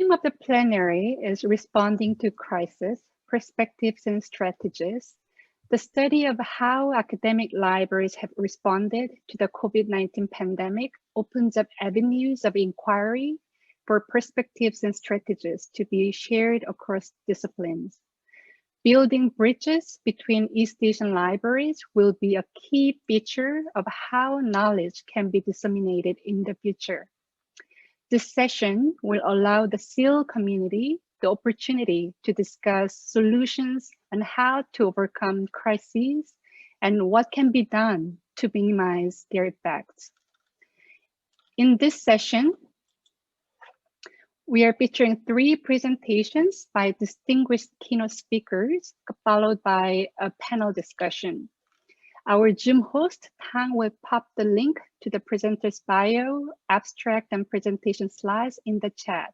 theme of the plenary is Responding to Crisis, Perspectives and Strategies, the study of how academic libraries have responded to the COVID-19 pandemic opens up avenues of inquiry for perspectives and strategies to be shared across disciplines. Building bridges between East Asian libraries will be a key feature of how knowledge can be disseminated in the future. This session will allow the CEAL community the opportunity to discuss solutions on how to overcome crises and what can be done to minimize their effects. In this session, we are featuring 3 presentations by distinguished keynote speakers, followed by a panel discussion. Our Zoom host, Tang, will pop the link to the presenter's bio, abstract, and presentation slides in the chat.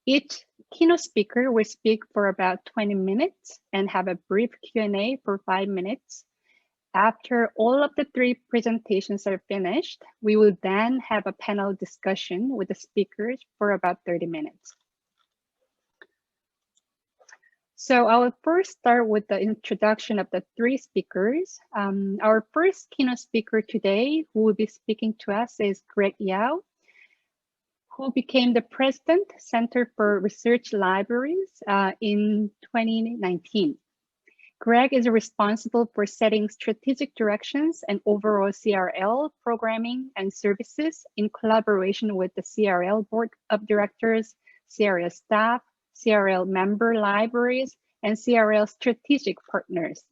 Each keynote speaker will speak for about 20 minutes and have a brief Q&A for 5 minutes. After all of the 3 presentations are finished, we will then have a panel discussion with the speakers for about 30 minutes. So I will first start with the introduction of the 3 speakers. Our first keynote speaker today who will be speaking to us is Greg Yao, who became the President, Center for Research Libraries in 2019. Greg is responsible for setting strategic directions and overall CRL programming and services in collaboration with the CRL Board of Directors, CRL staff, CRL member libraries, and CRL strategic partners.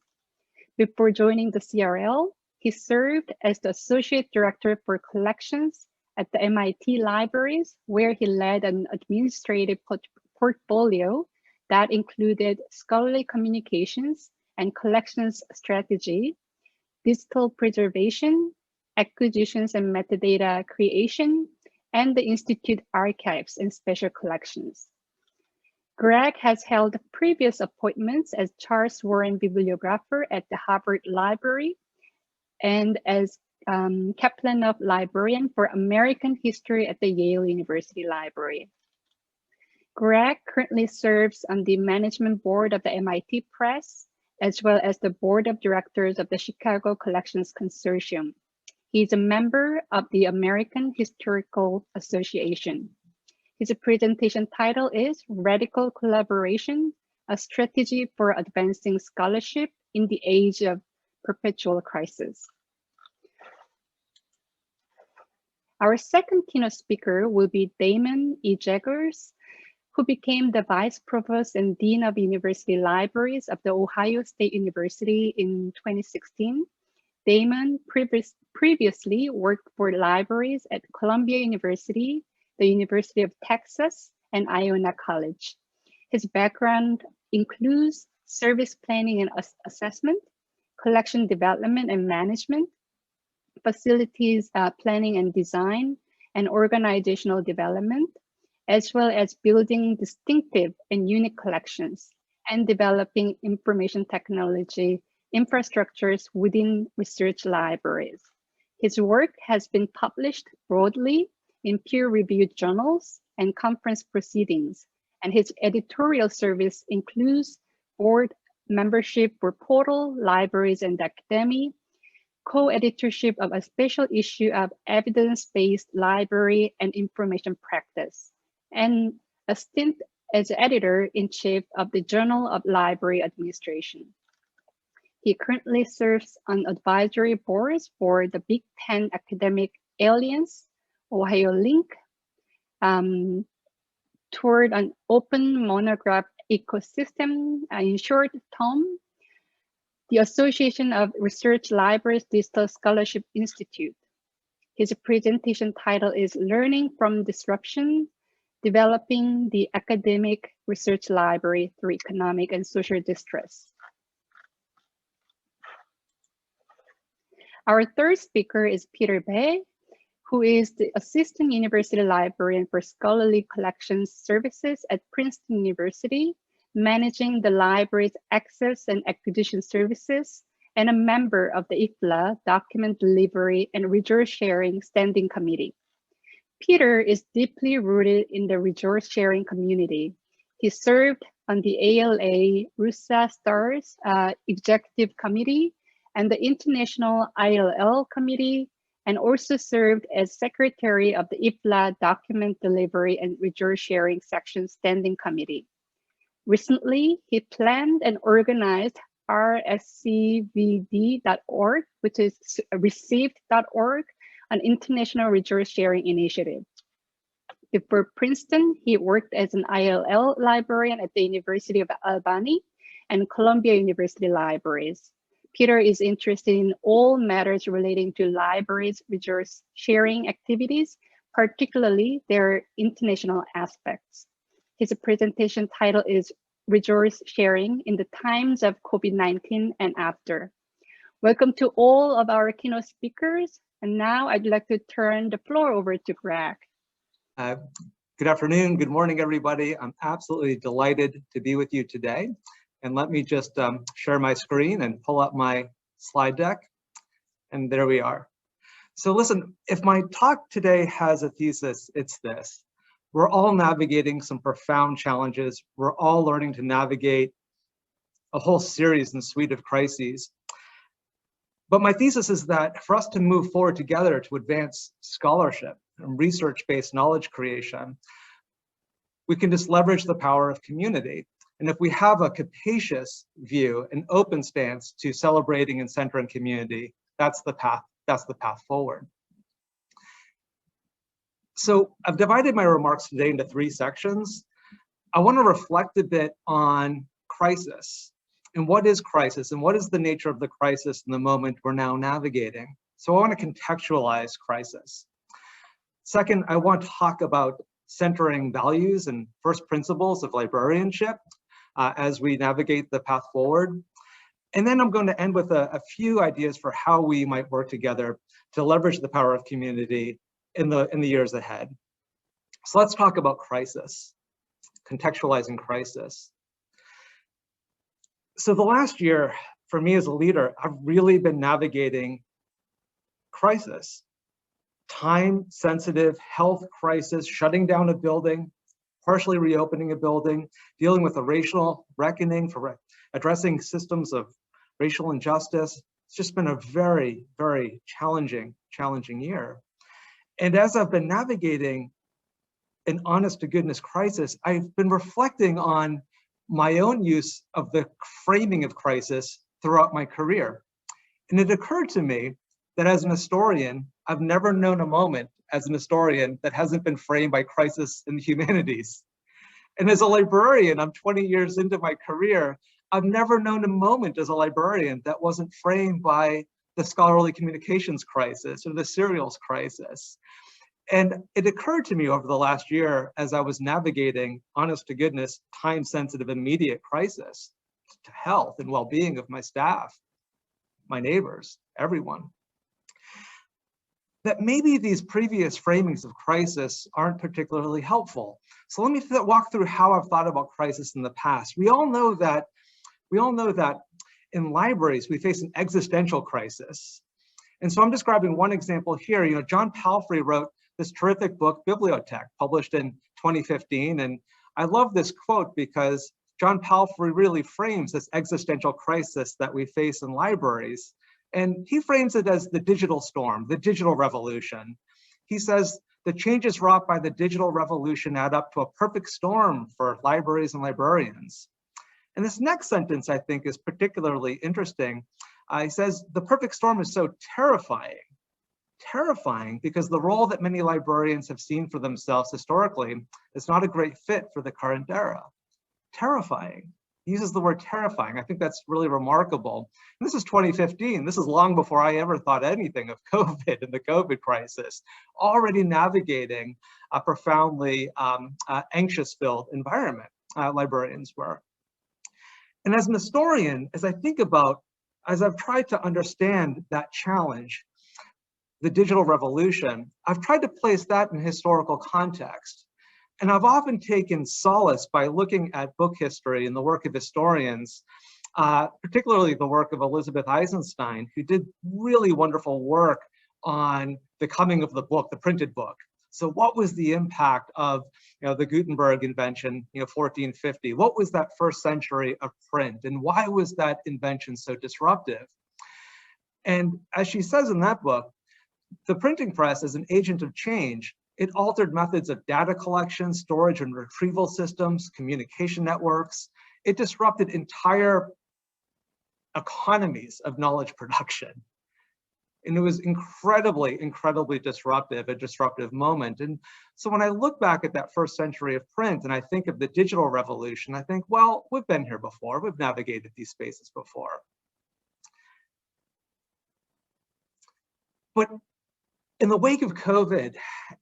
Before joining the CRL, he served as the Associate Director for Collections at the MIT Libraries, where he led an administrative portfolio that included scholarly communications and collections strategy, digital preservation, acquisitions and metadata creation, and the Institute archives and special collections. Greg has held previous appointments as Charles Warren Bibliographer at the Harvard Library and as Kaplan of Librarian for American History at the Yale University Library. Greg currently serves on the management board of the MIT Press, as well as the board of directors of the Chicago Collections Consortium. He is a member of the American Historical Association. His presentation title is Radical Collaboration, a Strategy for Advancing Scholarship in the Age of Perpetual Crisis. Our second keynote speaker will be Damon E. Jaggers, who became the Vice Provost and Dean of University Libraries of the Ohio State University in 2016. Damon previously worked for libraries at Columbia University, the University of Texas, and Iona College. His background includes service planning and assessment, collection development and management, facilities planning and design, and organizational development, as well as building distinctive and unique collections and developing information technology infrastructures within research libraries. His work has been published broadly in peer-reviewed journals and conference proceedings, and his editorial service includes board membership for Portal, Libraries and Academy, co-editorship of a special issue of Evidence-Based Library and Information Practice, and a stint as editor-in-chief of the Journal of Library Administration. He currently serves on advisory boards for the Big Ten Academic Alliance, Ohio Link, toward an open monograph ecosystem, in short, TOM, the Association of Research Libraries Digital Scholarship Institute. His presentation title is Learning from Disruption, Developing the Academic Research Library Through Economic and Social Distress. Our third speaker is Peter Bae, who is the Assistant University Librarian for Scholarly Collections Services at Princeton University, managing the library's access and acquisition services, and a member of the IFLA Document Delivery and Resource Sharing Standing Committee. Peter is deeply rooted in the resource sharing community. He served on the ALA RUSA STARS Executive Committee and the International ILL Committee, and also served as Secretary of the IFLA Document Delivery and Resource Sharing Section Standing Committee. Recently, he planned and organized rscvd.org, which is received.org, an international resource sharing initiative. Before Princeton, he worked as an ILL librarian at the University of Albany and Columbia University Libraries. Peter is interested in all matters relating to libraries' resource sharing activities, particularly their international aspects. His presentation title is Resource Sharing in the Times of COVID-19 and After. Welcome to all of our keynote speakers. And now I'd like to turn the floor over to Greg. Good afternoon, good morning, everybody. I'm absolutely delighted to be with you today. And let me just share my screen and pull up my slide deck. And there we are. So listen, if my talk today has a thesis, it's this. We're all navigating some profound challenges. We're all learning to navigate a whole series and suite of crises. But my thesis is that for us to move forward together to advance scholarship and research-based knowledge creation, we can just leverage the power of community. And if we have a capacious view, an open stance to celebrating and centering community, that's the path forward. So I've divided my remarks today into 3 sections. I want to reflect a bit on crisis. And what is crisis? And what is the nature of the crisis in the moment we're now navigating? So I want to contextualize crisis. Second, I want to talk about centering values and first principles of librarianship as we navigate the path forward. And then I'm going to end with a few ideas for how we might work together to leverage the power of community in the years ahead. So let's talk about crisis, contextualizing crisis. So the last year, for me as a leader, I've really been navigating crisis. Time-sensitive health crisis, shutting down a building, partially reopening a building, dealing with a racial reckoning for addressing systems of racial injustice. It's just been a very, very challenging year. And as I've been navigating an honest-to-goodness crisis, I've been reflecting on my own use of the framing of crisis throughout my career. And it occurred to me that as an historian, I've never known a moment as an historian that hasn't been framed by crisis in the humanities. And as a librarian, I'm 20 years into my career, I've never known a moment as a librarian that wasn't framed by the scholarly communications crisis or the serials crisis. And it occurred to me over the last year as I was navigating, honest to goodness, time-sensitive immediate crisis to health and well-being of my staff, my neighbors, everyone, that maybe these previous framings of crisis aren't particularly helpful. So let me walk through how I've thought about crisis in the past. We all know that in libraries, we face an existential crisis. And so I'm describing one example here. You know, John Palfrey wrote this terrific book, Bibliotech, published in 2015. And I love this quote because John Palfrey really frames this existential crisis that we face in libraries. And he frames it as the digital storm, the digital revolution. He says, the changes wrought by the digital revolution add up to a perfect storm for libraries and librarians. And this next sentence, I think, is particularly interesting. He says, the perfect storm is so terrifying because the role that many librarians have seen for themselves historically is not a great fit for the current era. Terrifying. He uses the word terrifying. I think that's really remarkable. And this is 2015. This is long before I ever thought anything of COVID and the COVID crisis, already navigating a profoundly anxious-filled environment librarians were. And as an historian, as I've tried to understand that challenge, the digital revolution, I've tried to place that in historical context. And I've often taken solace by looking at book history and the work of historians, particularly the work of Elizabeth Eisenstein, who did really wonderful work on the coming of the book, the printed book. So what was the impact of the Gutenberg invention, 1450? What was that first century of print, and why was that invention so disruptive? And as she says in that book, the printing press as an agent of change, it altered methods of data collection, storage and retrieval systems, communication networks. It disrupted entire economies of knowledge production. And it was incredibly, incredibly disruptive, a disruptive moment. And so when I look back at that first century of print and I think of the digital revolution, I think, well, we've been here before. We've navigated these spaces before. But in the wake of COVID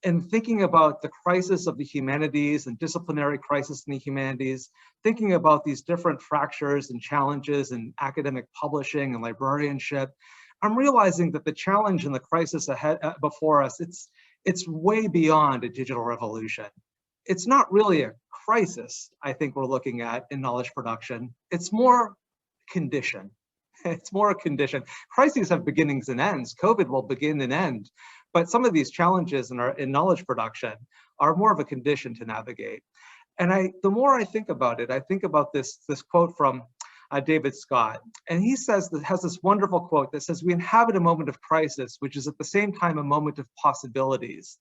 and thinking about the crisis of the humanities and disciplinary crisis in the humanities, thinking about these different fractures and challenges in academic publishing and librarianship, I'm realizing that the challenge and the crisis ahead before us, it's way beyond a digital revolution. It's not really a crisis, I think we're looking at in knowledge production. It's more condition. It's more a condition. Crises have beginnings and ends. COVID will begin and end. But some of these challenges in knowledge production are more of a condition to navigate. And the more I think about it, I think about this quote from David Scott. And he has this wonderful quote that says, "We inhabit a moment of crisis, which is at the same time a moment of possibilities.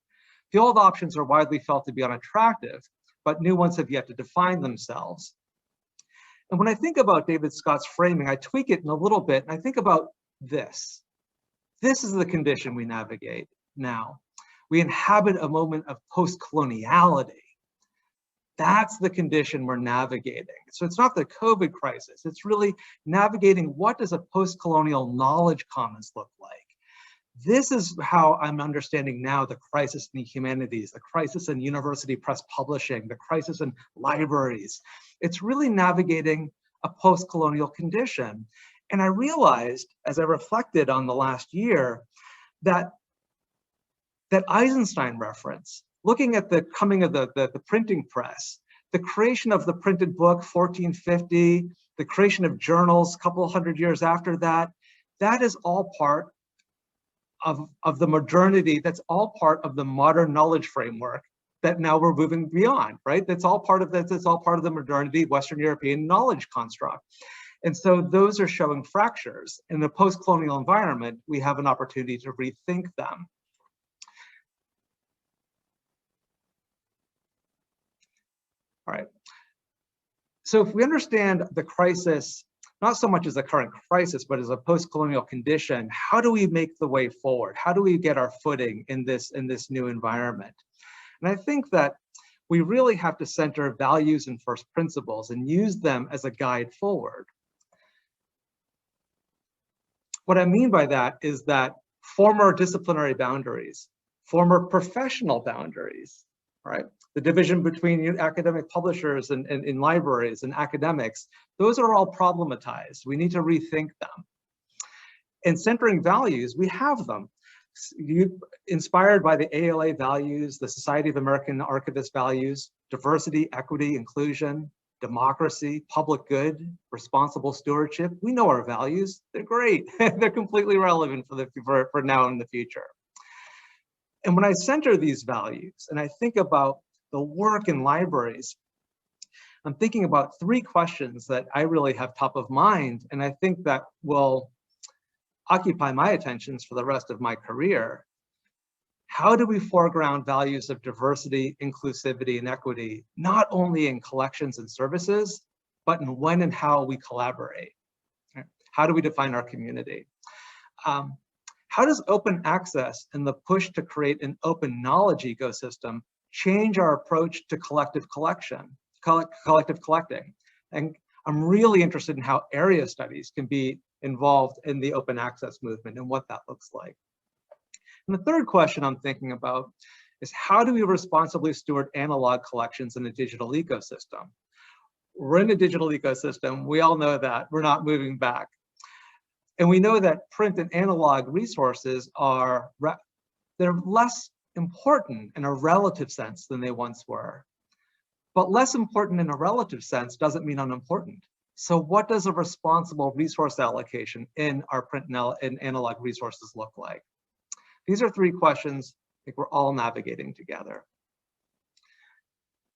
The old options are widely felt to be unattractive, but new ones have yet to define themselves." And when I think about David Scott's framing, I tweak it in a little bit, and I think about this. This is the condition we navigate now. We inhabit a moment of post-coloniality. That's the condition we're navigating. So it's not the COVID crisis. It's really navigating what does a post-colonial knowledge commons look like. This is how I'm understanding now the crisis in the humanities, the crisis in university press publishing, the crisis in libraries. It's really navigating a post-colonial condition. And I realized, as I reflected on the last year, that Eisenstein reference, looking at the coming of the printing press, the creation of the printed book, 1450, the creation of journals a couple hundred years after that, that is all part of the modernity, that's all part of the modern knowledge framework that now we're moving beyond, right? That's all part of that's all part of the modernity, Western European knowledge construct. And so those are showing fractures. In the post-colonial environment, we have an opportunity to rethink them. All right. So if we understand the crisis, not so much as a current crisis, but as a post-colonial condition, how do we make the way forward? How do we get our footing in this new environment? And I think that we really have to center values and first principles and use them as a guide forward. What I mean by that is that former disciplinary boundaries, former professional boundaries, right? The division between academic publishers and libraries and academics, those are all problematized. We need to rethink them. In centering values, we have them. Inspired by the ALA values, the Society of American Archivists values, diversity, equity, inclusion, democracy, public good, responsible stewardship. We know our values. They're great. They're completely relevant for now and the future. And when I center these values and I think about the work in libraries, I'm thinking about three questions that I really have top of mind, and I think that will occupy my attentions for the rest of my career. How do we foreground values of diversity, inclusivity, and equity, not only in collections and services, but in when and how we collaborate? How do we define our community? How does open access and the push to create an open knowledge ecosystem change our approach to collective collecting? And I'm really interested in how area studies can be involved in the open access movement and what that looks like. And the third question I'm thinking about is how do we responsibly steward analog collections in a digital ecosystem? We're in a digital ecosystem. We all know that. We're not moving back. And we know that print and analog resources they're less important in a relative sense than they once were. But less important in a relative sense doesn't mean unimportant. So what does a responsible resource allocation in our print and analog resources look like? These are three questions Like we're all navigating together.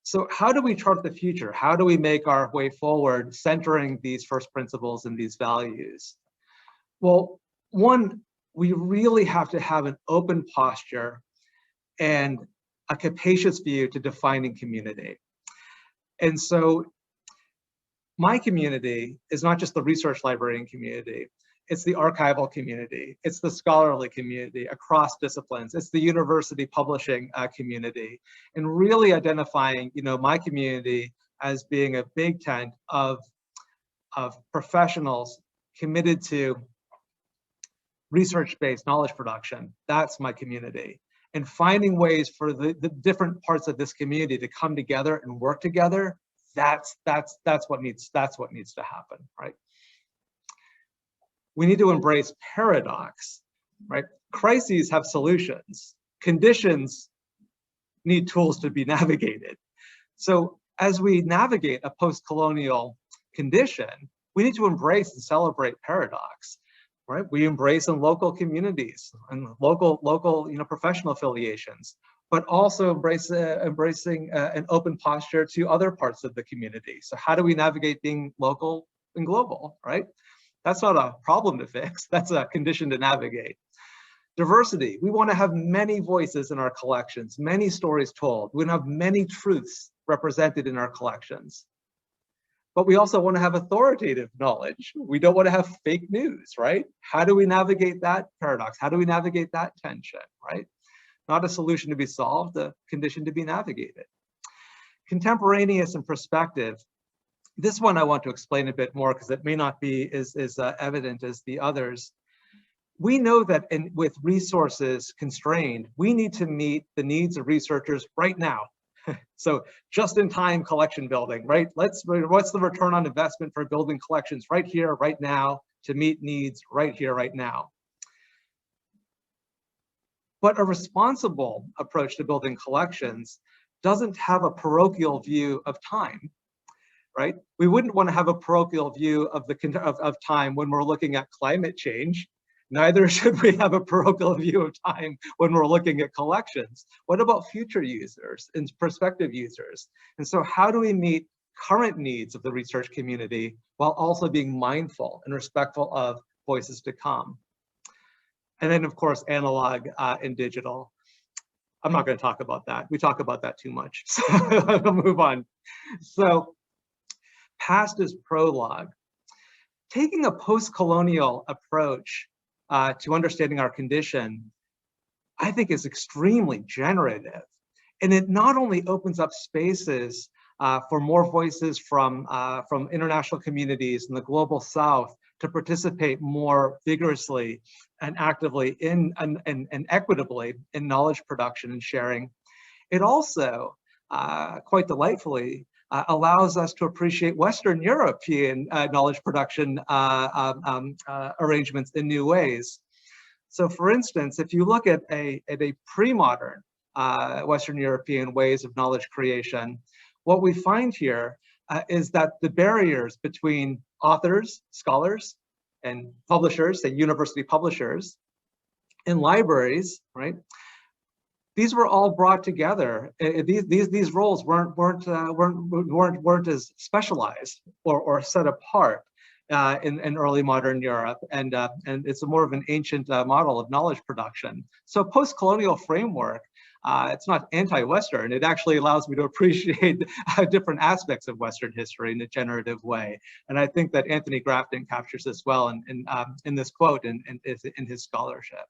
So how do we chart the future? How do we make our way forward, centering these first principles and these values? Well, one, we really have to have an open posture and a capacious view to defining community. And so my community is not just the research librarian community, it's the archival community, it's the scholarly community across disciplines, it's the university publishing community, and really identifying, my community as being a big tent of professionals committed to research-based knowledge production. That's my community. And finding ways for the different parts of this community to come together and work together, that's what needs to happen, right? We need to embrace paradox, right? Crises have solutions. Conditions need tools to be navigated. So as we navigate a post-colonial condition, we need to embrace and celebrate paradox, right? We embrace in local communities and local professional affiliations, but also embracing an open posture to other parts of the community. So how do we navigate being local and global, right? That's not a problem to fix, that's a condition to navigate. Diversity, we want to have many voices in our collections, many stories told. We want to have many truths represented in our collections. But we also want to have authoritative knowledge. We don't want to have fake news, right? How do we navigate that paradox? How do we navigate that tension, right? Not a solution to be solved, a condition to be navigated. Contemporaneous and perspective. This one I want to explain a bit more because it may not be as evident as the others. We know that with resources constrained, we need to meet the needs of researchers right now. So just-in-time collection building, right? What's the return on investment for building collections right here, right now, to meet needs right here, right now? But a responsible approach to building collections doesn't have a parochial view of time, right? We wouldn't want to have a parochial view of time when we're looking at climate change. Neither should we have a parochial view of time when we're looking at collections. What about future users and prospective users? And so how do we meet current needs of the research community while also being mindful and respectful of voices to come? And then of course, analog and digital. I'm not going to talk about that. We talk about that too much. So I'll move on. So past is prologue. Taking a post-colonial approach to understanding our condition, I think is extremely generative. And it not only opens up spaces for more voices from international communities in the global South to participate more vigorously and actively and equitably in knowledge production and sharing. It also, quite delightfully, allows us to appreciate Western European knowledge production arrangements in new ways. So for instance, if you look at a pre-modern Western European ways of knowledge creation, what we find here is that the barriers between authors, scholars, and publishers, say university publishers, and libraries, right? These were all brought together. These roles weren't as specialized or set apart in early modern Europe, and it's more of an ancient model of knowledge production. So post-colonial framework, it's not anti-Western. It actually allows me to appreciate different aspects of Western history in a generative way. And I think that Anthony Grafton captures this well in this quote in his scholarship.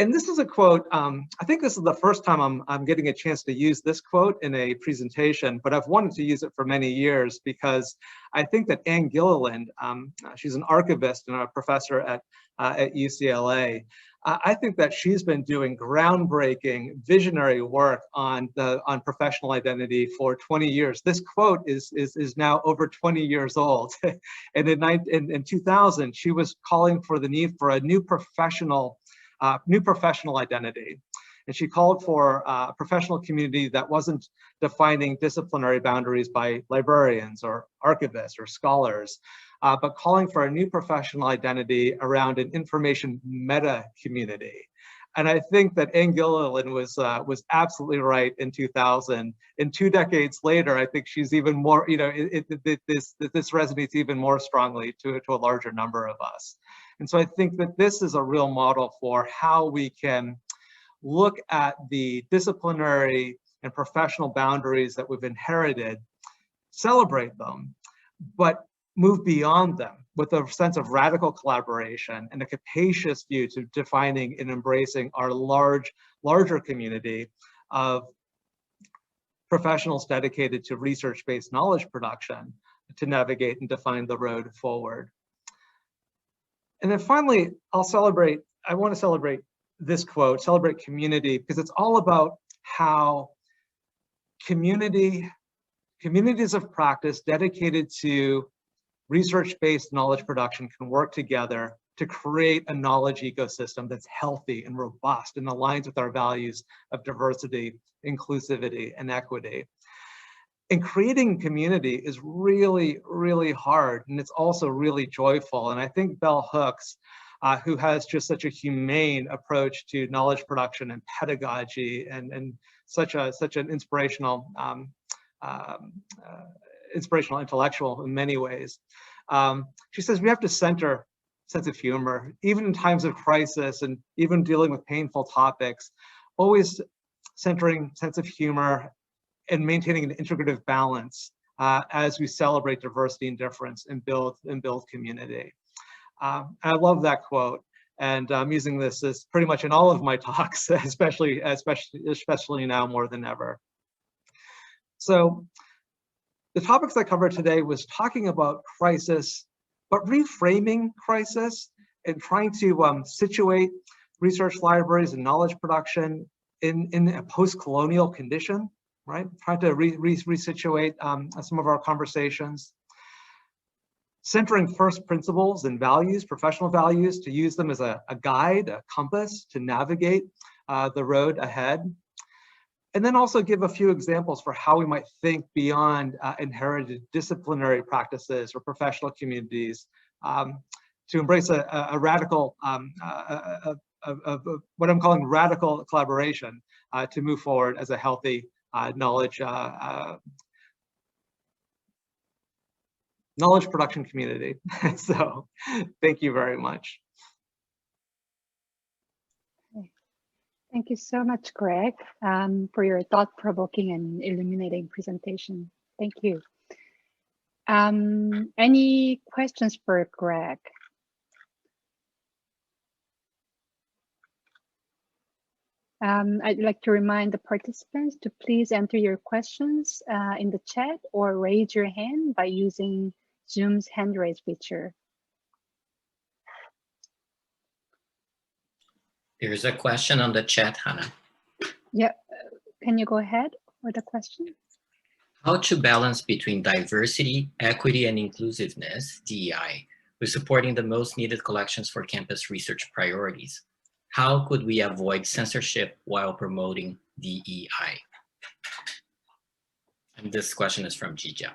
And this is a quote, I think this is the first time I'm getting a chance to use this quote in a presentation, but I've wanted to use it for many years because I think that Anne Gilliland, she's an archivist and a professor at UCLA. I think that she's been doing groundbreaking, visionary work on professional identity for 20 years. This quote is now over 20 years old. And in 2000, she was calling for the need for a new professional identity. And she called for a professional community that wasn't defining disciplinary boundaries by librarians or archivists or scholars, but calling for a new professional identity around an information meta community. And I think that Anne Gilliland was absolutely right in 2000. And 2 decades later, I think she's even more, this resonates even more strongly to a larger number of us. And so I think that this is a real model for how we can look at the disciplinary and professional boundaries that we've inherited, celebrate them, but move beyond them with a sense of radical collaboration and a capacious view to defining and embracing our larger community of professionals dedicated to research-based knowledge production to navigate and define the road forward. And then finally, I want to celebrate this quote, celebrate community, because it's all about how communities of practice dedicated to research-based knowledge production can work together to create a knowledge ecosystem that's healthy and robust and aligns with our values of diversity, inclusivity, and equity. And creating community is really, really hard, and it's also really joyful. And I think Bell Hooks, who has just such a humane approach to knowledge production and pedagogy, and such an inspirational intellectual in many ways. She says we have to center sense of humor, even in times of crisis and even dealing with painful topics, always centering sense of humor and maintaining an integrative balance as we celebrate diversity and difference and build community. I love that quote, and I'm using this as pretty much in all of my talks, especially now more than ever. So the topics I covered today was talking about crisis, but reframing crisis and trying to situate research libraries and knowledge production in a post-colonial condition, right? Trying to resituate some of our conversations. Centering first principles and values, professional values, to use them as a guide, a compass to navigate the road ahead. And then also give a few examples for how we might think beyond inherited disciplinary practices or professional communities to embrace a radical, what I'm calling radical collaboration to move forward as a healthy knowledge production community. So thank you very much. Thank you so much, Greg, for your thought-provoking and illuminating presentation. Thank you. Any questions for Greg? I'd like to remind the participants to please enter your questions in the chat or raise your hand by using Zoom's hand raise feature. There's a question on the chat, Hannah. Yeah, can you go ahead with the question? How to balance between diversity, equity, and inclusiveness, DEI, with supporting the most needed collections for campus research priorities? How could we avoid censorship while promoting DEI? And this question is from Jija.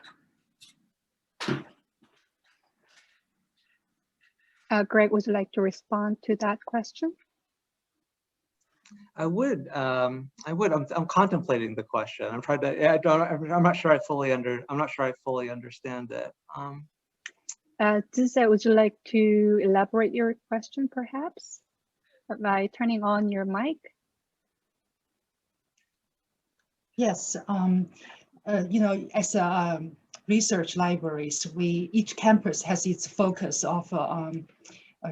Greg, would you like to respond to that question? I would. I'm contemplating the question. I'm trying to. I'm not sure I fully understand it. Zizek, would you like to elaborate your question, perhaps, by turning on your mic? Yes. As research libraries, each campus has its focus of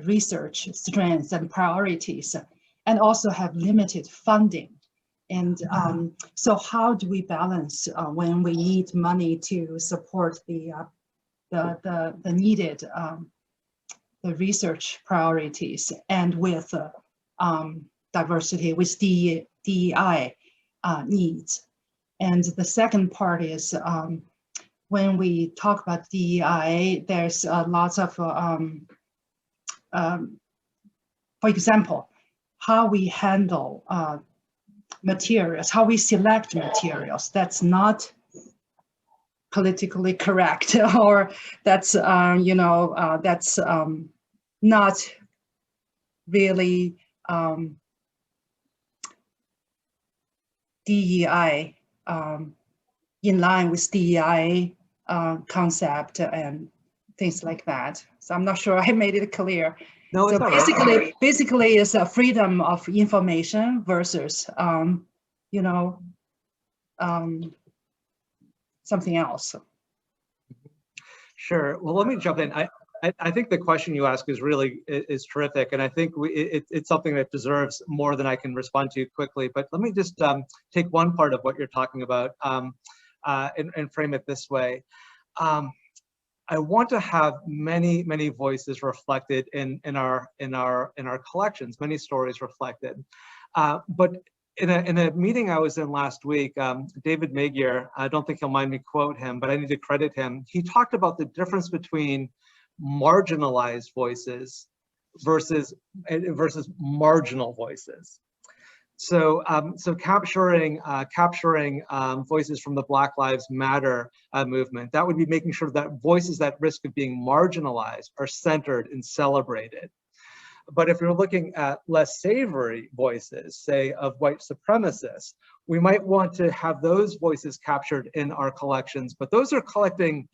research strengths and priorities, and also have limited funding. And so how do we balance when we need money to support the needed the research priorities and with diversity, with DEI needs? And the second part is when we talk about DEI, there's lots of, for example, how we handle materials, how we select materials that's not politically correct, or that's that's not really DEI, in line with DEI concept and things like that. So I'm not sure I made it clear. No, so it's basically, it's a freedom of information versus, something else. Sure. Well, let me jump in. I think the question you ask is terrific, and I think it's something that deserves more than I can respond to quickly. But let me just take one part of what you're talking about and frame it this way. I want to have many voices reflected in our collections, many stories reflected. But in a meeting I was in last week, David Magyar, I don't think he'll mind me quote him, but I need to credit him. He talked about the difference between marginalized voices versus marginal voices. So, capturing voices from the Black Lives Matter movement, that would be making sure that voices at risk of being marginalized are centered and celebrated. But if you're looking at less savory voices, say of white supremacists, we might want to have those voices captured in our collections, but those are collecting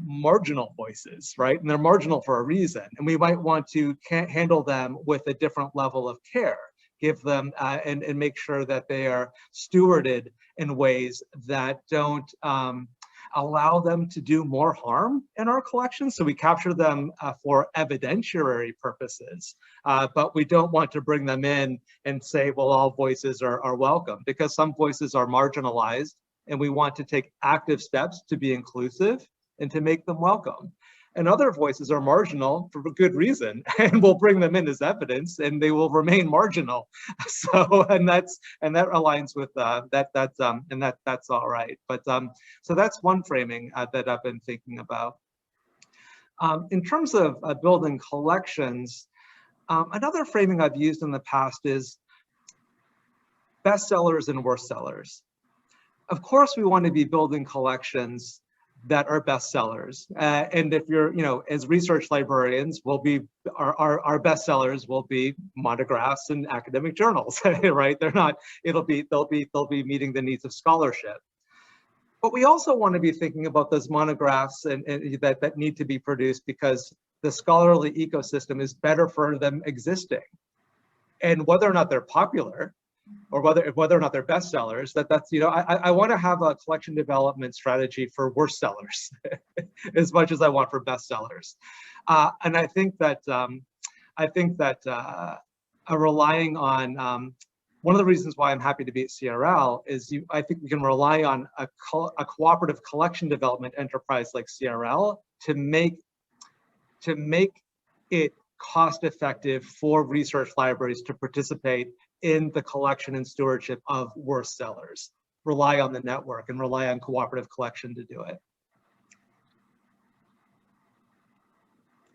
marginal voices, right? And they're marginal for a reason. And we might want to handle them with a different level of care, give them and make sure that they are stewarded in ways that don't allow them to do more harm in our collections. So we capture them for evidentiary purposes, but we don't want to bring them in and say, well, all voices are welcome, because some voices are marginalized and we want to take active steps to be inclusive and to make them welcome. And other voices are marginal for good reason, and we'll bring them in as evidence, and they will remain marginal. So, and that aligns with that's all right. But so that's one framing that I've been thinking about. In terms of building collections, another framing I've used in the past is bestsellers and worst sellers. Of course, we want to be building collections that are bestsellers, and if you're, as research librarians, our bestsellers will be monographs and academic journals, right? They'll be meeting the needs of scholarship. But we also want to be thinking about those monographs and that need to be produced because the scholarly ecosystem is better for them existing, and whether or not they're popular, or whether or not they're bestsellers, I want to have a collection development strategy for worst sellers as much as I want for bestsellers. And I think that relying on one of the reasons why I'm happy to be at CRL is I think we can rely on a cooperative collection development enterprise like CRL to make it cost effective for research libraries to participate in the collection and stewardship of worst sellers. Rely on the network and rely on cooperative collection to do it.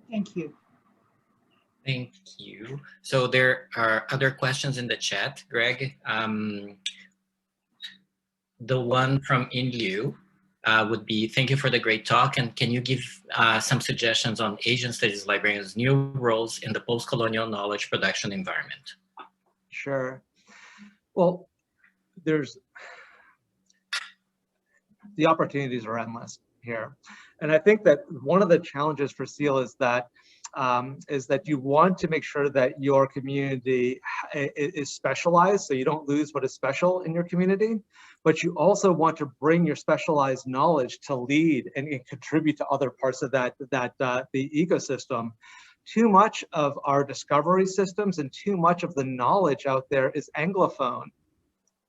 Thank you. Thank you. So there are other questions in the chat, Greg. The one from Inliu would be, thank you for the great talk, and can you give some suggestions on Asian studies librarians' new roles in the post-colonial knowledge production environment? Sure. Well, the opportunities are endless here. And I think that one of the challenges for CEAL is that you want to make sure that your community is specialized, so you don't lose what is special in your community, but you also want to bring your specialized knowledge to lead and contribute to other parts of the ecosystem. Too much of our discovery systems and too much of the knowledge out there is Anglophone.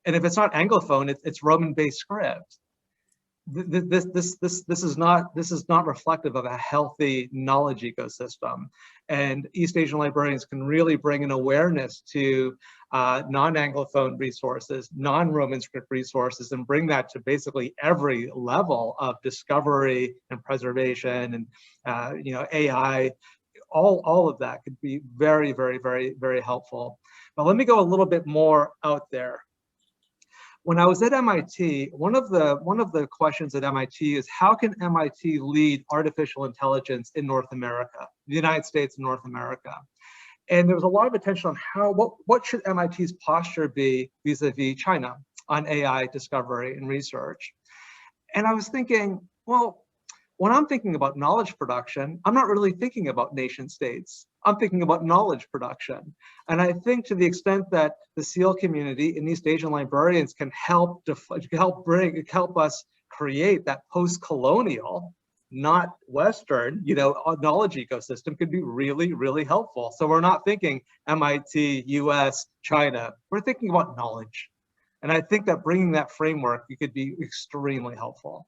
And if it's not Anglophone, it's Roman-based script. This is not reflective of a healthy knowledge ecosystem. And East Asian librarians can really bring an awareness to non-Anglophone resources, non-Roman script resources, and bring that to basically every level of discovery and preservation and AI. All of that could be very, very, very, very helpful. But let me go a little bit more out there. When I was at MIT, one of the questions at MIT is how can MIT lead artificial intelligence in North America, the United States and North America? And there was a lot of attention on what should MIT's posture be vis-a-vis China on AI discovery and research. And I was thinking, well, when I'm thinking about knowledge production, I'm not really thinking about nation states. I'm thinking about knowledge production. And I think to the extent that the CEAL community and East Asian librarians can help us create that post-colonial, not Western, knowledge ecosystem could be really, really helpful. So we're not thinking MIT, US, China. We're thinking about knowledge. And I think that bringing that framework, it could be extremely helpful.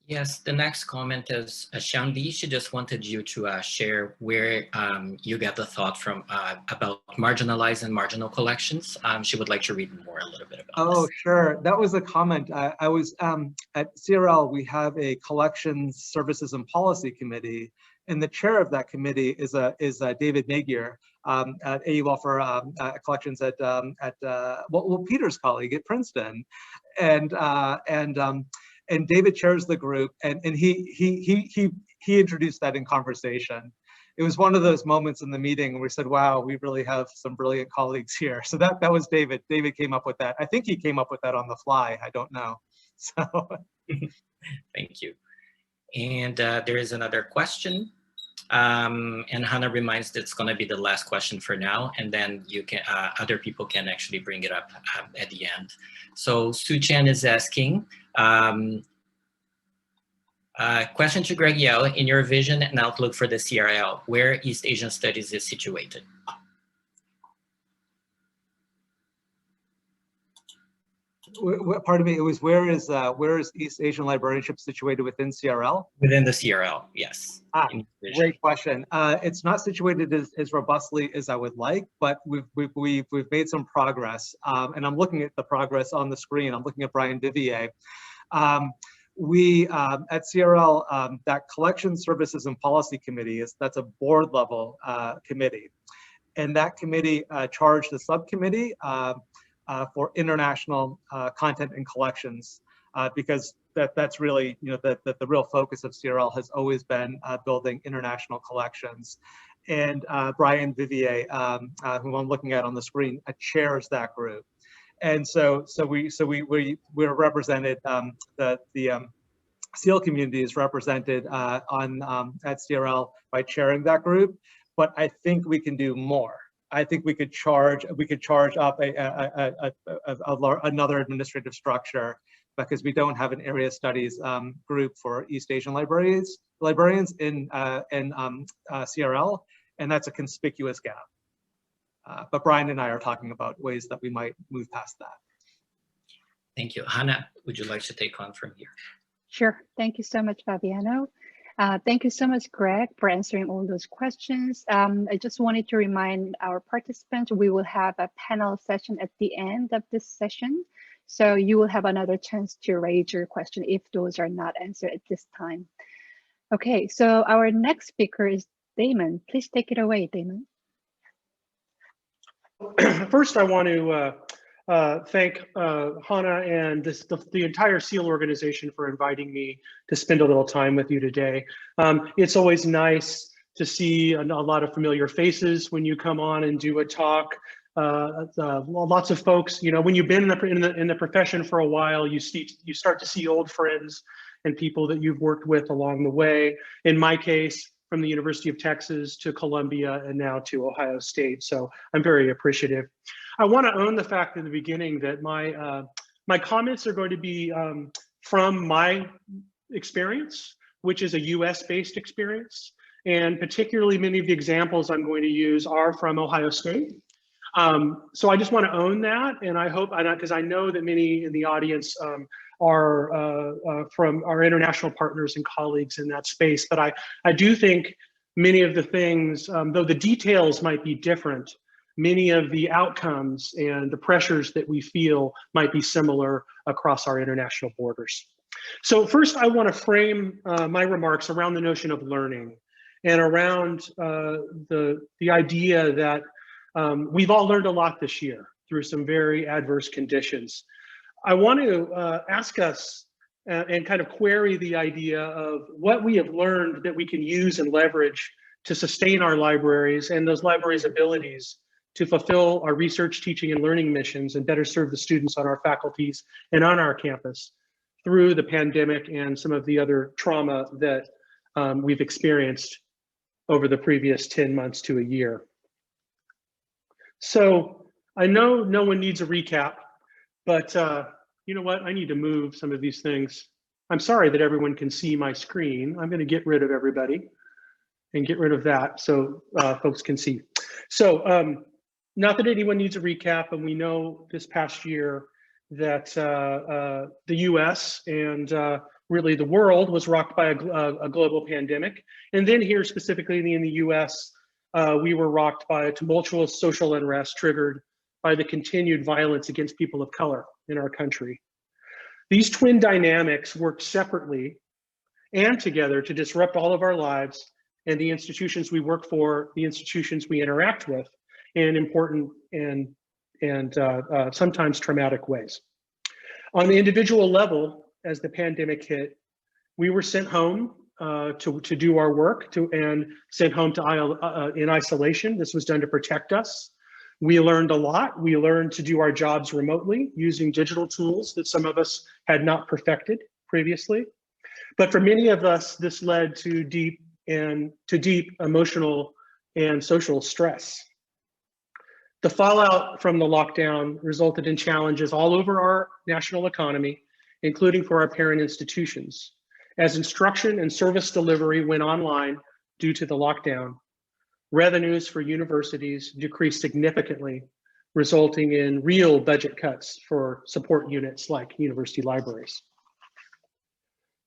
Yes, the next comment is Xiang Li. She just wanted you to share where you got the thought from about marginalized and marginal collections. She would like to read more a little bit about this. Oh, sure. That was a comment. I was at CRL, we have a collections services and policy committee, and the chair of that committee is David Magyar at AUL for collections at Peter's colleague at Princeton, and David chairs the group, and he introduced that in conversation. It was one of those moments in the meeting where we said, wow, we really have some brilliant colleagues here. So that was David. David came up with that. I think he came up with that on the fly. I don't know. So Thank you. And there is another question. And Hannah reminds that it's going to be the last question for now, and then you can other people can actually bring it up at the end. So Su Chan is asking, question to Greg Yao, in your vision and outlook for the CRL, where East Asian Studies is situated? Pardon me, it was where is East Asian librarianship situated within CRL? Within the CRL, yes. Great question. It's not situated as robustly as I would like, but we've made some progress. And I'm looking at the progress on the screen. I'm looking at Brian Vivier. We at CRL, that Collection Services and Policy Committee that's a board level committee, and that committee charged a subcommittee for international content and collections, because that's really, the real focus of CRL has always been building international collections. And Brian Vivier, who I'm looking at on the screen, chairs that group. And so we're represented, the CEAL community is represented at CRL by chairing that group, but I think we can do more. I think we could charge up another administrative structure, because we don't have an area studies group for East Asian librarians in CRL, and that's a conspicuous gap. But Brian and I are talking about ways that we might move past that. Thank you. Hannah, would you like to take on from here? Sure. Thank you so much, Fabiano. Thank you so much, Greg, for answering all those questions. I just wanted to remind our participants, we will have a panel session at the end of this session. So you will have another chance to raise your question if those are not answered at this time. Okay, so our next speaker is Damon. Please take it away, Damon. First, I want to thank Hannah and the entire CEAL organization for inviting me to spend a little time with you today. It's always nice to see a lot of familiar faces when you come on and do a talk. Lots of folks, when you've been in the profession for a while, you start to see old friends and people that you've worked with along the way. In my case, from the University of Texas to Columbia and now to Ohio State. So I'm very appreciative. I want to own the fact in the beginning that my comments are going to be from my experience, which is a US-based experience. And particularly many of the examples I'm going to use are from Ohio State. So I just want to own that. And I hope, because I know that many in the audience are from our international partners and colleagues in that space. But I do think many of the things, though the details might be different, many of the outcomes and the pressures that we feel might be similar across our international borders. So first, I want to frame my remarks around the notion of learning and around the idea that we've all learned a lot this year. through some very adverse conditions. I want to ask us and kind of query the idea of what we have learned that we can use and leverage to sustain our libraries and those libraries' abilities to fulfill our research, teaching, and learning missions and better serve the students on our faculties and on our campus through the pandemic and some of the other trauma that we've experienced over the previous 10 months to a year. So I know no one needs a recap, but you know what? I need to move some of these things. I'm sorry that everyone can see my screen. I'm going to get rid of everybody and get rid of that so folks can see. So not that anyone needs a recap, and we know this past year that the US and really the world was rocked by a global pandemic. And then here specifically in the US, we were rocked by a tumultuous social unrest triggered by the continued violence against people of color in our country. These twin dynamics work separately and together to disrupt all of our lives and the institutions we work for, the institutions we interact with in important and sometimes traumatic ways. On the individual level, as the pandemic hit, we were sent home to do our work and sent home to in isolation. This was done to protect us. We learned a lot. We learned to do our jobs remotely using digital tools that some of us had not perfected previously. But for many of us, this led to deep emotional and social stress. The fallout from the lockdown resulted in challenges all over our national economy, including for our parent institutions. As instruction and service delivery went online due to the lockdown, revenues for universities decreased significantly, resulting in real budget cuts for support units like university libraries.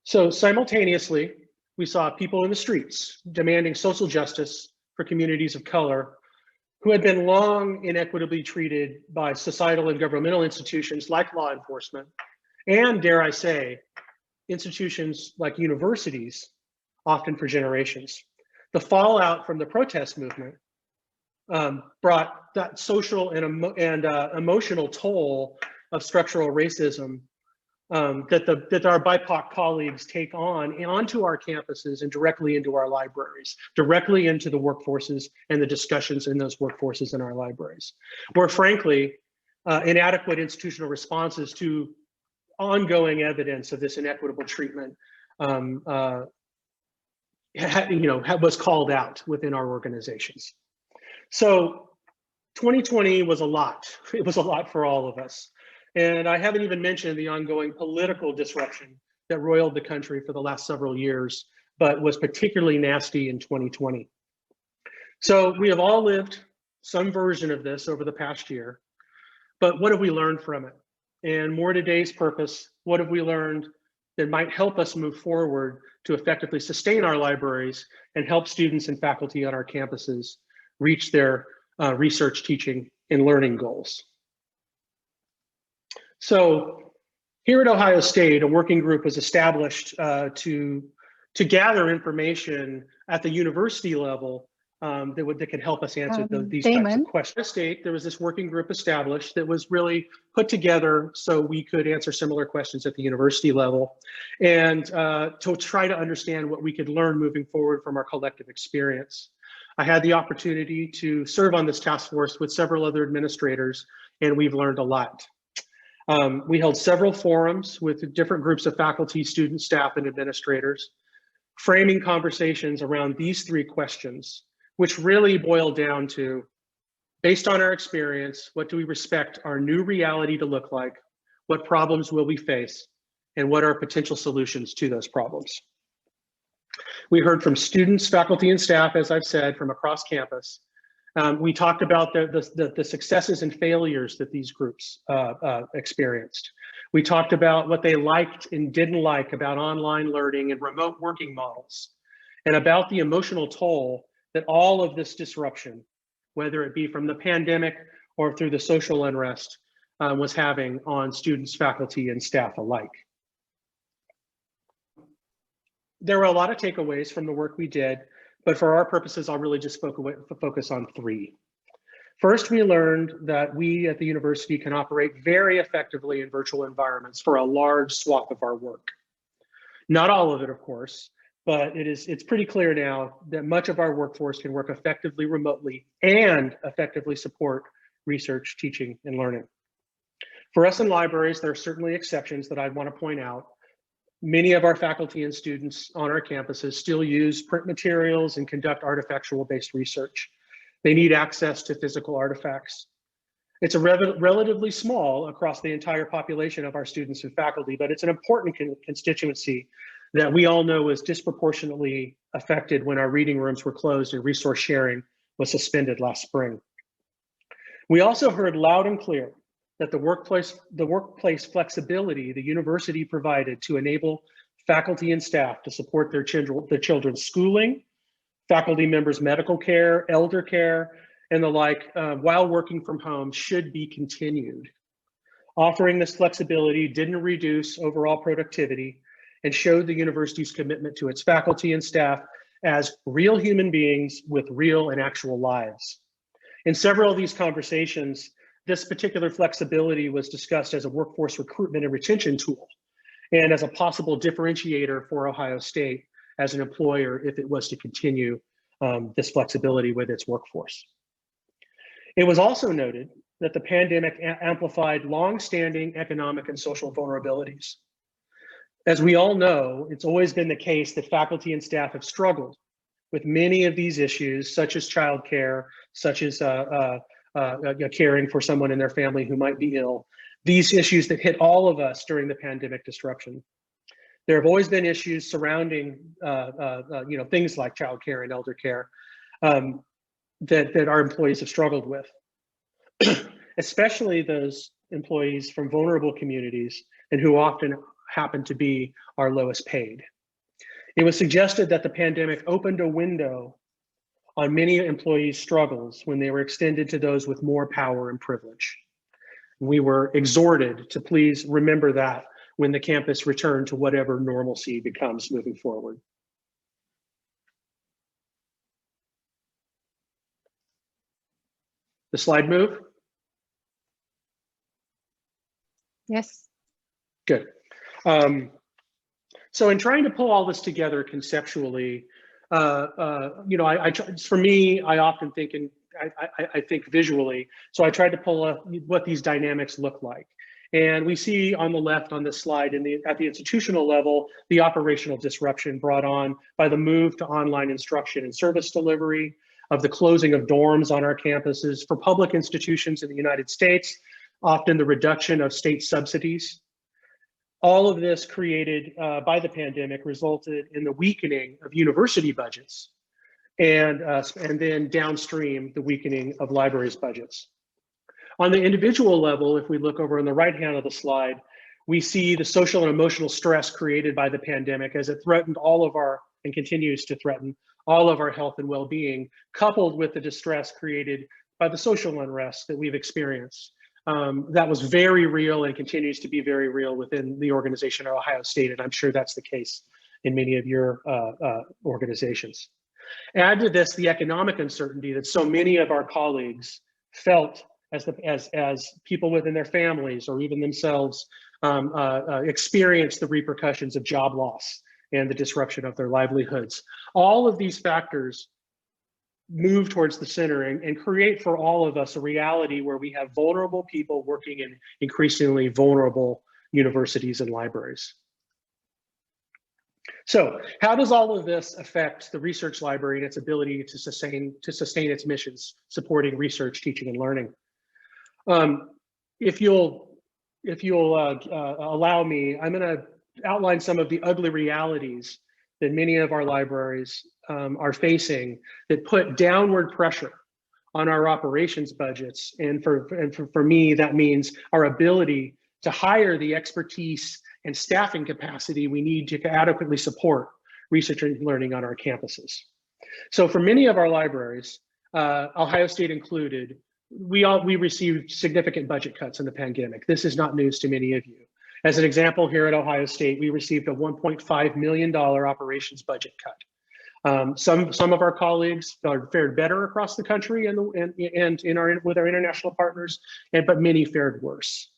So simultaneously, we saw people in the streets demanding social justice for communities of color who had been long inequitably treated by societal and governmental institutions like law enforcement, and dare I say, institutions like universities, often for generations. The fallout from the protest movement brought that social and emotional toll of structural racism that our BIPOC colleagues take onto our campuses and directly into our libraries, directly into the workforces and the discussions in those workforces in our libraries, where frankly, inadequate institutional responses to ongoing evidence of this inequitable treatment was called out within our organizations. So 2020 was a lot. It was a lot for all of us. And I haven't even mentioned the ongoing political disruption that roiled the country for the last several years, but was particularly nasty in 2020. So we have all lived some version of this over the past year, but what have we learned from it? And more to today's purpose, what have we learned that might help us move forward to effectively sustain our libraries and help students and faculty on our campuses reach their research, teaching, and learning goals? So here at Ohio State, a working group was established to gather information at the university level that could help us answer these types of questions. At State, there was this working group established that was really put together so we could answer similar questions at the university level and to try to understand what we could learn moving forward from our collective experience. I had the opportunity to serve on this task force with several other administrators, and we've learned a lot. We held several forums with different groups of faculty, students, staff, and administrators, framing conversations around these three questions, which really boil down to, based on our experience, what do we expect our new reality to look like? What problems will we face? And what are potential solutions to those problems? We heard from students, faculty, and staff, as I've said, from across campus. We talked about the successes and failures that these groups experienced. We talked about what they liked and didn't like about online learning and remote working models, and about the emotional toll that all of this disruption, whether it be from the pandemic or through the social unrest, was having on students, faculty, and staff alike. There were a lot of takeaways from the work we did, but for our purposes, I'll really just focus on three. First, we learned that we at the university can operate very effectively in virtual environments for a large swath of our work. Not all of it, of course, but it's pretty clear now that much of our workforce can work effectively remotely and effectively support research, teaching, and learning. For us in libraries, there are certainly exceptions that I'd want to point out. Many of our faculty and students on our campuses still use print materials and conduct artifactual-based research. They need access to physical artifacts. It's a relatively small across the entire population of our students and faculty, but it's an important constituency that we all know was disproportionately affected when our reading rooms were closed and resource sharing was suspended last spring. We also heard loud and clear that the workplace flexibility the university provided to enable faculty and staff to support their children's schooling, faculty members' medical care, elder care, and the like, while working from home should be continued. Offering this flexibility didn't reduce overall productivity and showed the university's commitment to its faculty and staff as real human beings with real and actual lives. In several of these conversations, this particular flexibility was discussed as a workforce recruitment and retention tool and as a possible differentiator for Ohio State as an employer if it was to continue this flexibility with its workforce. It was also noted that the pandemic amplified long-standing economic and social vulnerabilities. As we all know, it's always been the case that faculty and staff have struggled with many of these issues, such as childcare, such as caring for someone in their family who might be ill. These issues that hit all of us during the pandemic disruption. There have always been issues surrounding things like childcare and elder care that our employees have struggled with, especially those employees from vulnerable communities and who often happen to be our lowest paid. It was suggested that the pandemic opened a window on many employees' struggles when they were extended to those with more power and privilege. We were exhorted to please remember that when the campus returned to whatever normalcy becomes moving forward. The slide move? Yes. Good. So in trying to pull all this together conceptually, for me, I often think I think visually. So I tried to pull up what these dynamics look like. And we see on the left on this slide at the institutional level, the operational disruption brought on by the move to online instruction and service delivery, of the closing of dorms on our campuses for public institutions in the United States, often the reduction of state subsidies. All of this created by the pandemic resulted in the weakening of university budgets and then downstream the weakening of libraries' budgets. On the individual level, if we look over on the right hand of the slide, we see the social and emotional stress created by the pandemic as it threatened and continues to threaten all of our health and well-being, coupled with the distress created by the social unrest that we've experienced. That was very real and continues to be very real within the organization of Ohio State, and I'm sure that's the case in many of your organizations. Add to this the economic uncertainty that so many of our colleagues felt as people within their families or even themselves experienced the repercussions of job loss and the disruption of their livelihoods. All of these factors move towards the center and create for all of us a reality where we have vulnerable people working in increasingly vulnerable universities and libraries. So how does all of this affect the research library and its ability to sustain its missions, supporting research, teaching, and learning? If you'll allow me, I'm going to outline some of the ugly realities that many of our libraries are facing that put downward pressure on our operations budgets. And for me, that means our ability to hire the expertise and staffing capacity we need to adequately support research and learning on our campuses. So for many of our libraries, Ohio State included, we received significant budget cuts in the pandemic. This is not news to many of you. As an example, here at Ohio State, we received a $1.5 million operations budget cut. Some of our colleagues fared better across the country and with our international partners, but many fared worse.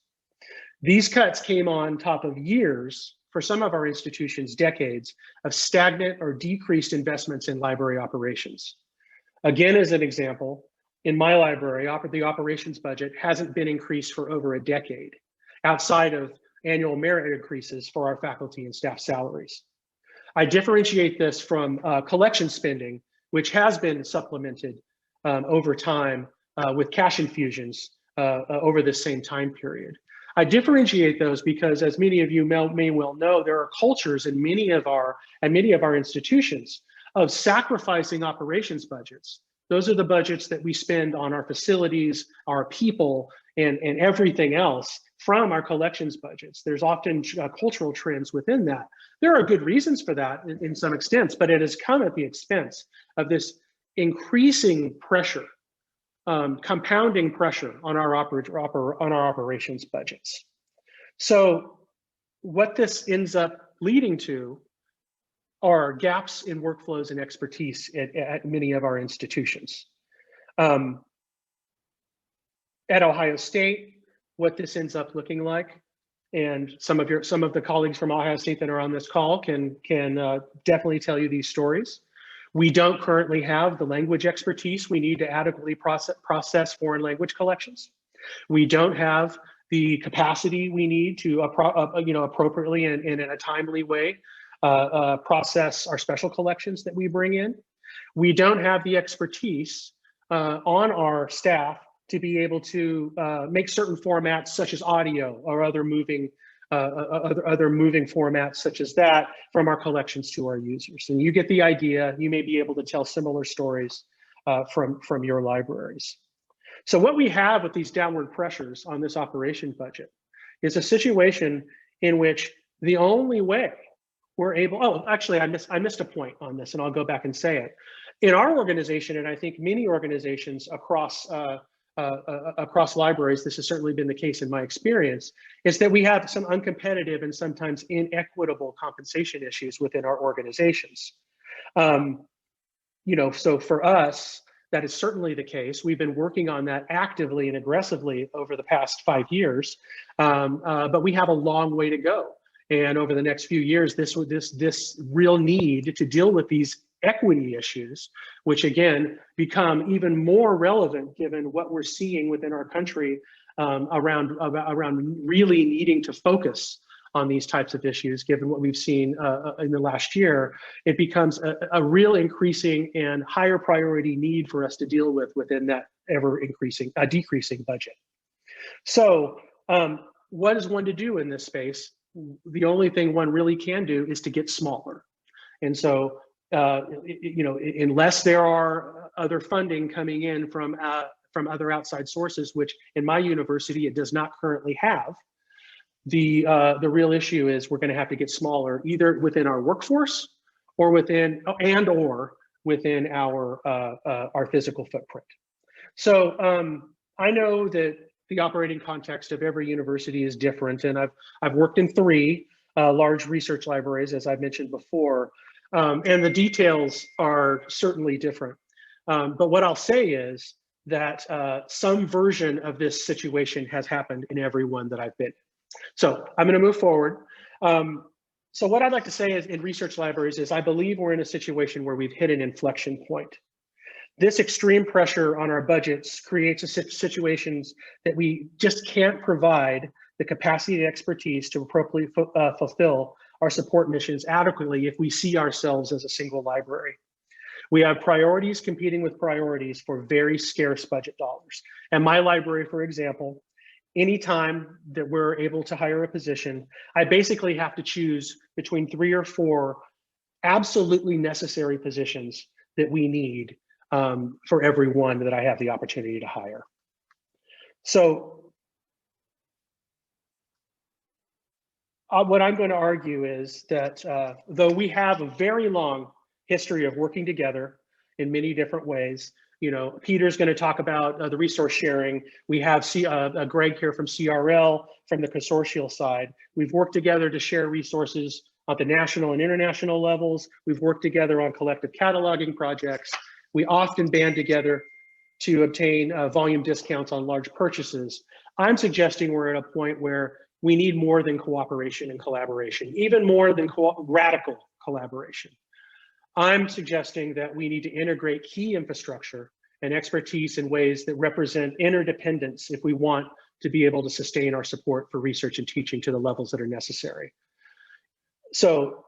These cuts came on top of years, for some of our institutions, decades of stagnant or decreased investments in library operations. Again, as an example, in my library, the operations budget hasn't been increased for over a decade, outside of annual merit increases for our faculty and staff salaries. I differentiate this from collection spending, which has been supplemented over time with cash infusions over the same time period. I differentiate those because, as many of you may well know, there are cultures in many of our institutions of sacrificing operations budgets. Those are the budgets that we spend on our facilities, our people, and everything else from our collections budgets. There's often cultural trends within that. There are good reasons for that in some extent, but it has come at the expense of this increasing pressure, compounding pressure on our operations budgets. So what this ends up leading to are gaps in workflows and expertise at many of our institutions. At Ohio State, what this ends up looking like, and some of the colleagues from Ohio State that are on this call can definitely tell you these stories. We don't currently have the language expertise we need to adequately process foreign language collections. We don't have the capacity we need to appropriately and in a timely way process our special collections that we bring in. We don't have the expertise on our staff to be able to make certain formats such as audio or other moving formats such as that from our collections to our users. And you get the idea. You may be able to tell similar stories from your libraries. So what we have with these downward pressures on this operation budget is a situation in which the only way we're able, oh, actually I missed a point on this, and I'll go back and say it. In our organization, and I think many organizations across libraries, this has certainly been the case in my experience, is that we have some uncompetitive and sometimes inequitable compensation issues within our organizations. So for us, that is certainly the case. We've been working on that actively and aggressively over the past 5 years, but we have a long way to go. And over the next few years, this real need to deal with these equity issues, which again become even more relevant given what we're seeing within our country around really needing to focus on these types of issues, given what we've seen in the last year. It becomes a real increasing and higher priority need for us to deal with within that decreasing budget. So what is one to do in this space? The only thing one really can do is to get smaller. And so unless there are other funding coming in from other outside sources, which in my university it does not currently have, the real issue is we're going to have to get smaller, either within our workforce or within our physical footprint. So I know that the operating context of every university is different, and I've worked in 3 large research libraries, as I've mentioned before. And the details are certainly different. But what I'll say is that some version of this situation has happened in every one that I've been in. So I'm going to move forward. So what I'd like to say is in research libraries is I believe we're in a situation where we've hit an inflection point. This extreme pressure on our budgets creates situations that we just can't provide the capacity and expertise to appropriately fulfill our support missions adequately if we see ourselves as a single library. We have priorities competing with priorities for very scarce budget dollars. And my library, for example, anytime that we're able to hire a position, I basically have to choose between 3 or 4 absolutely necessary positions that we need for every one that I have the opportunity to hire. So what I'm going to argue is that though we have a very long history of working together in many different ways, Peter's going to talk about the resource sharing. We have Greg here from CRL from the consortial side. We've worked together to share resources at the national and international levels. We've worked together on collective cataloging projects. We often band together to obtain volume discounts on large purchases. I'm suggesting we're at a point where we need more than cooperation and collaboration, even more than radical collaboration. I'm suggesting that we need to integrate key infrastructure and expertise in ways that represent interdependence if we want to be able to sustain our support for research and teaching to the levels that are necessary. So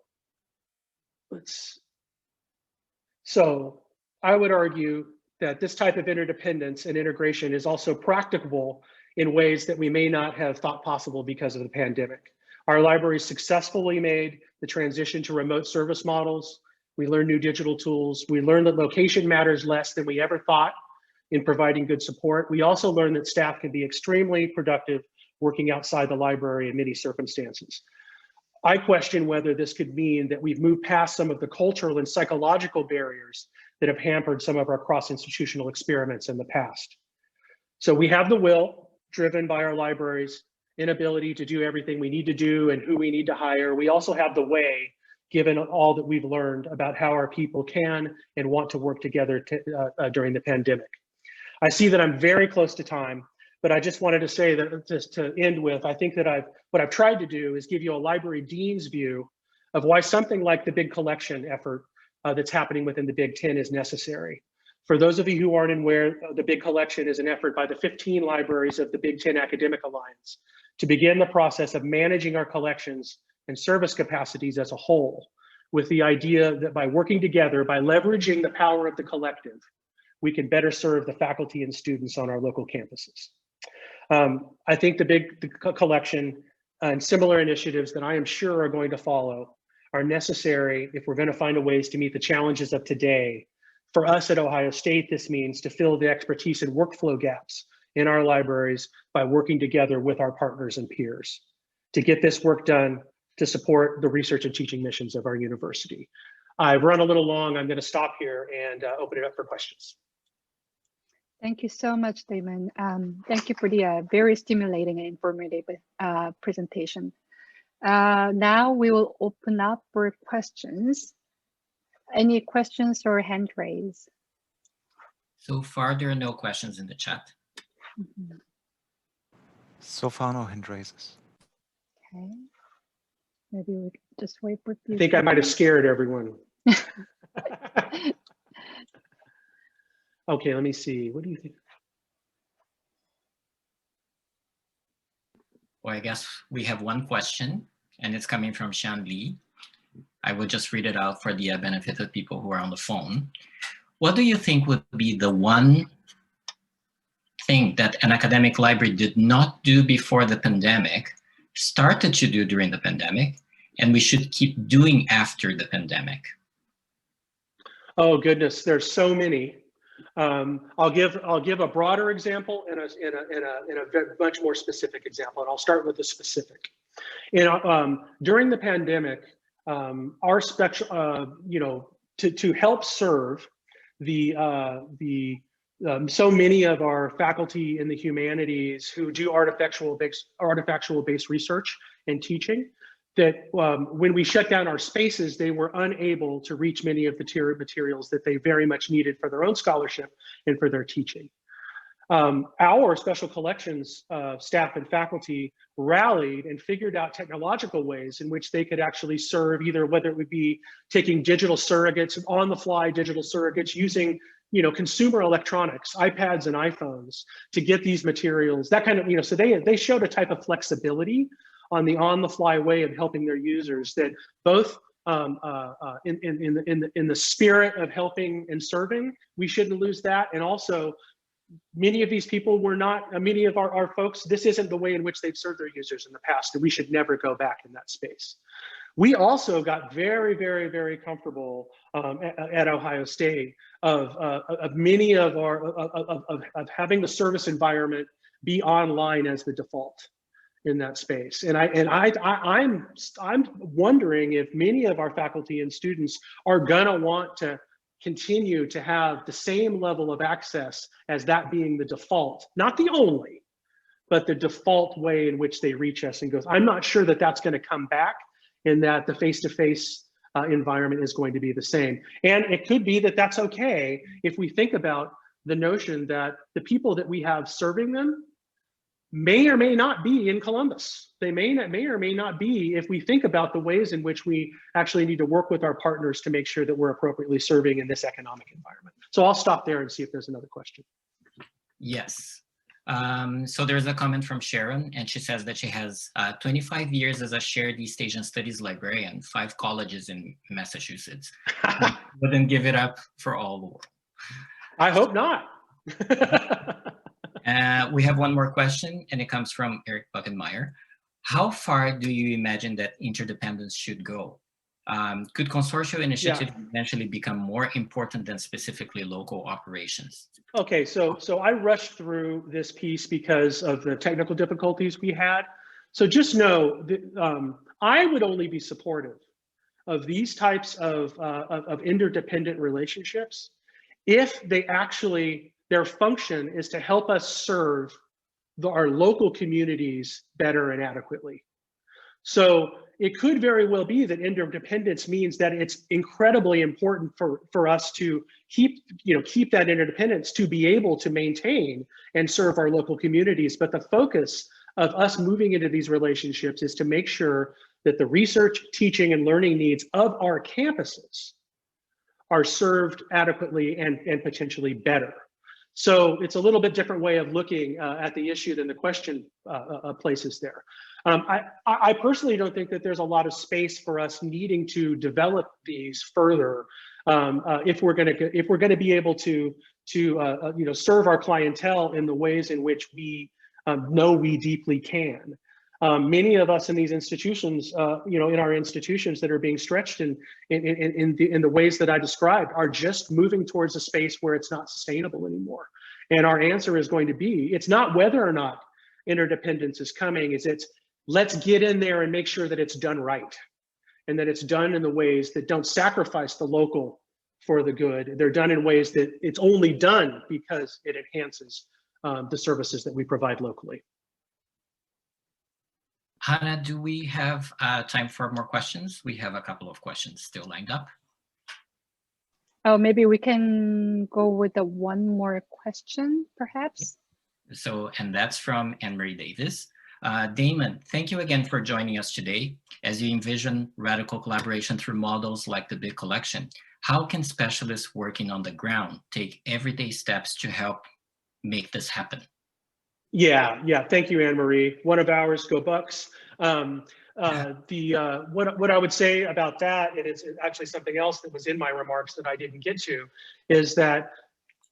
I would argue that this type of interdependence and integration is also practicable in ways that we may not have thought possible because of the pandemic. Our libraries successfully made the transition to remote service models. We learned new digital tools. We learned that location matters less than we ever thought in providing good support. We also learned that staff can be extremely productive working outside the library in many circumstances. I question whether this could mean that we've moved past some of the cultural and psychological barriers that have hampered some of our cross-institutional experiments in the past. So we have the will, driven by our libraries' inability to do everything we need to do and who we need to hire. We also have the way, given all that we've learned about how our people can and want to work together during the pandemic. I see that I'm very close to time, but I just wanted to say that, just to end with, I think that what I've tried to do is give you a library dean's view of why something like the big collection effort that's happening within the Big Ten is necessary. For those of you who aren't aware, the big collection is an effort by the 15 libraries of the Big Ten Academic Alliance to begin the process of managing our collections and service capacities as a whole, with the idea that by working together, by leveraging the power of the collective, we can better serve the faculty and students on our local campuses. I think the collection and similar initiatives that I am sure are going to follow are necessary if we're going to find a ways to meet the challenges of today. For us at Ohio State, this means to fill the expertise and workflow gaps in our libraries by working together with our partners and peers to get this work done to support the research and teaching missions of our university. I've run a little long. I'm going to stop here and open it up for questions. Thank you so much, Damon. Thank you for the very stimulating and informative presentation. Now we will open up for questions. Any questions or hand raise? So far, there are no questions in the chat. Mm-hmm. So far, no hand raises. Okay. Maybe we just wait for people. I think I might have scared everyone. Okay, let me see. What do you think? Well, I guess we have one question, and it's coming from Shan Lee. I will just read it out for the benefit of people who are on the phone. What do you think would be the one thing that an academic library did not do before the pandemic, started to do during the pandemic, and we should keep doing after the pandemic? Oh goodness, there's so many. I'll give a broader example and a much more specific example, and I'll start with the specific. During the pandemic, our special, to help serve so many of our faculty in the humanities who do artifactual-based research and teaching, that when we shut down our spaces, they were unable to reach many of the materials that they very much needed for their own scholarship and for their teaching. Our special collections staff and faculty rallied and figured out technological ways in which they could actually serve, either whether it would be taking digital surrogates, on-the-fly digital surrogates, using consumer electronics, iPads and iPhones to get these materials, that kind of, so they showed a type of flexibility on the fly way of helping their users that both in the spirit of helping and serving, we shouldn't lose that. And also, many of these people were not, many of our folks, this isn't the way in which they've served their users in the past, and we should never go back in that space. We also got very, very, very comfortable at Ohio State of many of of having the service environment be online as the default in that space. And I'm wondering if many of our faculty and students are gonna want to continue to have the same level of access as that being the default, not the only, but the default way in which they reach us and goes. I'm not sure that that's gonna come back in that the face-to-face environment is going to be the same. And it could be that that's okay if we think about the notion that the people that we have serving them may or may not be in Columbus. They may or may not be, if we think about the ways in which we actually need to work with our partners to make sure that we're appropriately serving in this economic environment. So I'll stop there and see if there's another question. Yes. So there's a comment from Sharon, and she says that she has 25 years as a shared East Asian Studies librarian, 5 colleges in Massachusetts. Wouldn't give it up for all the world. I hope not. We have one more question, and it comes from Eric Buckenmeyer. How far do you imagine that interdependence should go? Could consortial initiatives eventually become more important than specifically local operations? Okay, so I rushed through this piece because of the technical difficulties we had. So just know that I would only be supportive of these types of interdependent relationships if they actually, their function is to help us serve our local communities better and adequately. So it could very well be that interdependence means that it's incredibly important for us to keep that interdependence to be able to maintain and serve our local communities. But the focus of us moving into these relationships is to make sure that the research, teaching, and learning needs of our campuses are served adequately and potentially better. So it's a little bit different way of looking at the issue than the question places there. I personally don't think that there's a lot of space for us needing to develop these further if we're going to be able to serve our clientele in the ways in which we know we deeply can. Many of us in these institutions, in our institutions that are being stretched in the ways that I described, are just moving towards a space where it's not sustainable anymore. And our answer is going to be, it's not whether or not interdependence is coming, it's let's get in there and make sure that it's done right, and that it's done in the ways that don't sacrifice the local for the good. They're done in ways that it's only done because it enhances the services that we provide locally. Hannah, do we have time for more questions? We have a couple of questions still lined up. Oh, maybe we can go with the one more question, perhaps. So, and that's from Anne-Marie Davis. Damon, thank you again for joining us today. As you envision radical collaboration through models like the Big Collection, how can specialists working on the ground take everyday steps to help make this happen? Yeah. Thank you, Anne-Marie. One of ours, go Bucks. What I would say about that, and it's actually something else that was in my remarks that I didn't get to, is that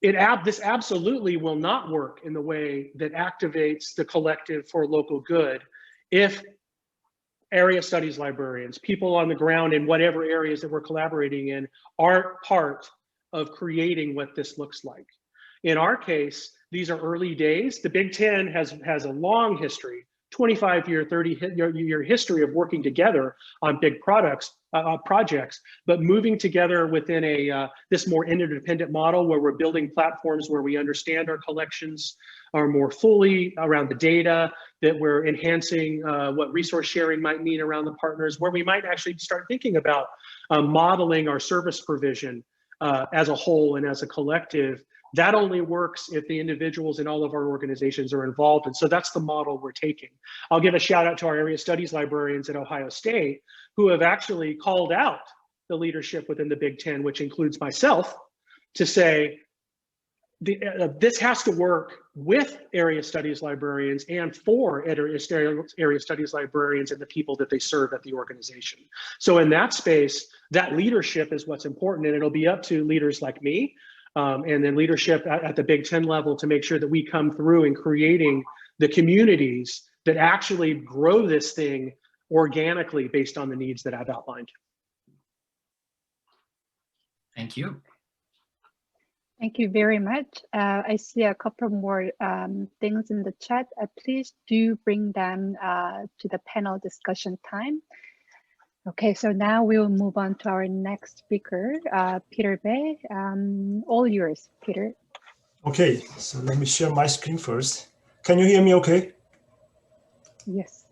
this absolutely will not work in the way that activates the collective for local good if area studies librarians, people on the ground in whatever areas that we're collaborating in, aren't part of creating what this looks like. In our case, these are early days. The Big Ten has a long history, 25-year, 30-year history of working together on big projects, but moving together within this more interdependent model where we're building platforms where we understand our collections are more fully around the data, that we're enhancing what resource sharing might mean around the partners, where we might actually start thinking about modeling our service provision as a whole and as a collective. That only works if the individuals in all of our organizations are involved. And so that's the model we're taking. I'll give a shout out to our area studies librarians at Ohio State, who have actually called out the leadership within the Big Ten, which includes myself, to say, this has to work with area studies librarians and for area studies librarians and the people that they serve at the organization. So in that space, that leadership is what's important, and it'll be up to leaders like me, and then leadership at the Big Ten level to make sure that we come through in creating the communities that actually grow this thing organically based on the needs that I've outlined. Thank you. Thank you very much. I see a couple more things in the chat. Please do bring them to the panel discussion time. Okay, so now we will move on to our next speaker, Peter Bay. All yours, Peter. Okay, so let me share my screen first. Can you hear me okay? Yes.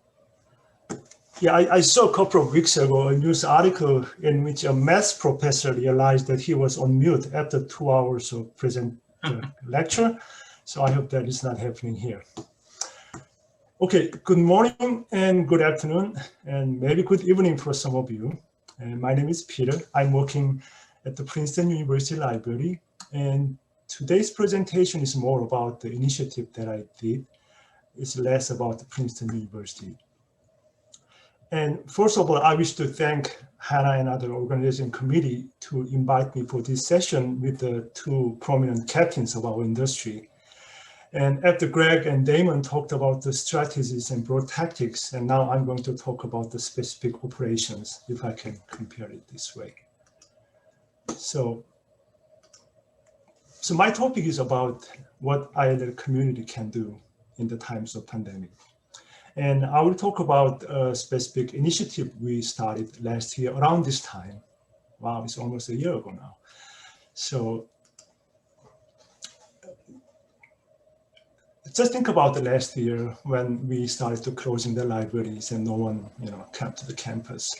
Yeah, I saw a couple of weeks ago a news article in which a math professor realized that he was on mute after 2 hours of present lecture. So I hope that is not happening here. Okay, good morning and good afternoon, and maybe good evening for some of you. And my name is Peter. I'm working at the Princeton University Library, and today's presentation is more about the initiative that I did. It's less about the Princeton University. And first of all, I wish to thank Hannah and other organizing committee to invite me for this session with the two prominent captains of our industry. And after Greg and Damon talked about the strategies and broad tactics, and now I'm going to talk about the specific operations, if I can compare it this way. So my topic is about what either community can do in the times of pandemic. And I will talk about a specific initiative we started last year around this time. Wow, it's almost a year ago now. So just think about the last year when we started to closing the libraries and no one, came to the campus.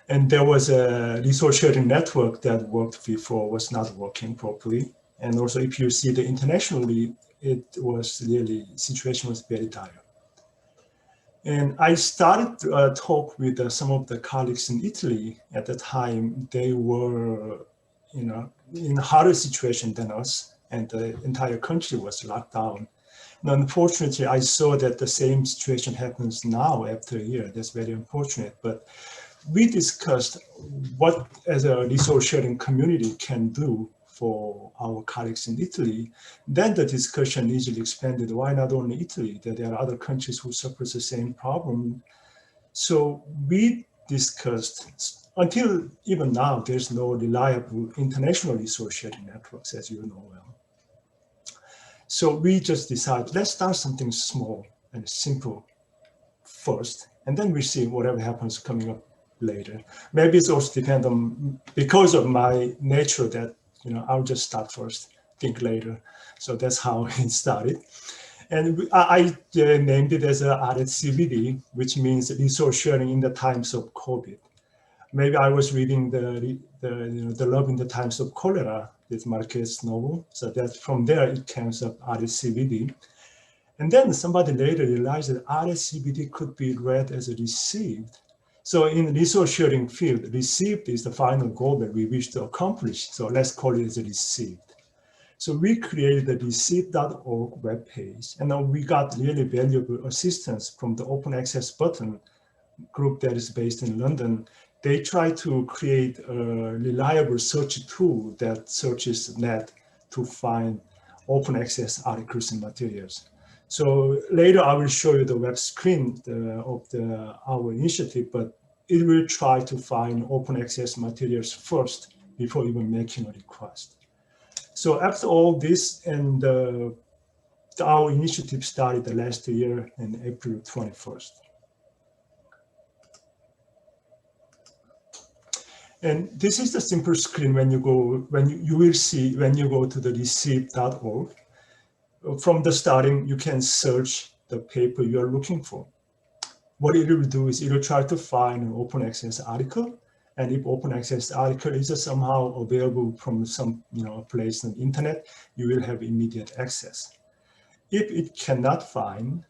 And there was a resource sharing network that worked before was not working properly. And also, if you see the internationally, it was really, situation was very dire. And I started to talk with some of the colleagues in Italy at the time. They were, in a harder situation than us, and the entire country was locked down. And unfortunately, I saw that the same situation happens now after a year. That's very unfortunate. But we discussed what, as a resource sharing community, can do for our colleagues in Italy. Then the discussion easily expanded. Why not only Italy? That there are other countries who suffer the same problem. So we discussed, until even now, there's no reliable international resource sharing networks, as you know well. So we just decided, let's start something small and simple first, and then we see whatever happens coming up later. Maybe it's also depend on, because of my nature, that I'll just start first, think later. So that's how it started. And I named it as a RSCVD, which means resource sharing in the times of COVID. Maybe I was reading the Love in the Times of Cholera, this Marquez novel. So that from there it comes up RSCVD. And then somebody later realized that RSCVD could be read as a received. So in the resource sharing field, received is the final goal that we wish to accomplish. So let's call it as a received. So we created the received.org webpage, and we got really valuable assistance from the Open Access Button group that is based in London. They try to create a reliable search tool that searches net to find open access articles and materials. So later I will show you the web screen of our initiative, but it will try to find open access materials first before even making a request. So after all this, and our initiative started last year in April 21st. And this is the simple screen when you go, you will see when you go to the receive.org. From the starting, you can search the paper you are looking for. What it will do is it will try to find an open access article. And if open access article is somehow available from some place on the internet, you will have immediate access. If it cannot find,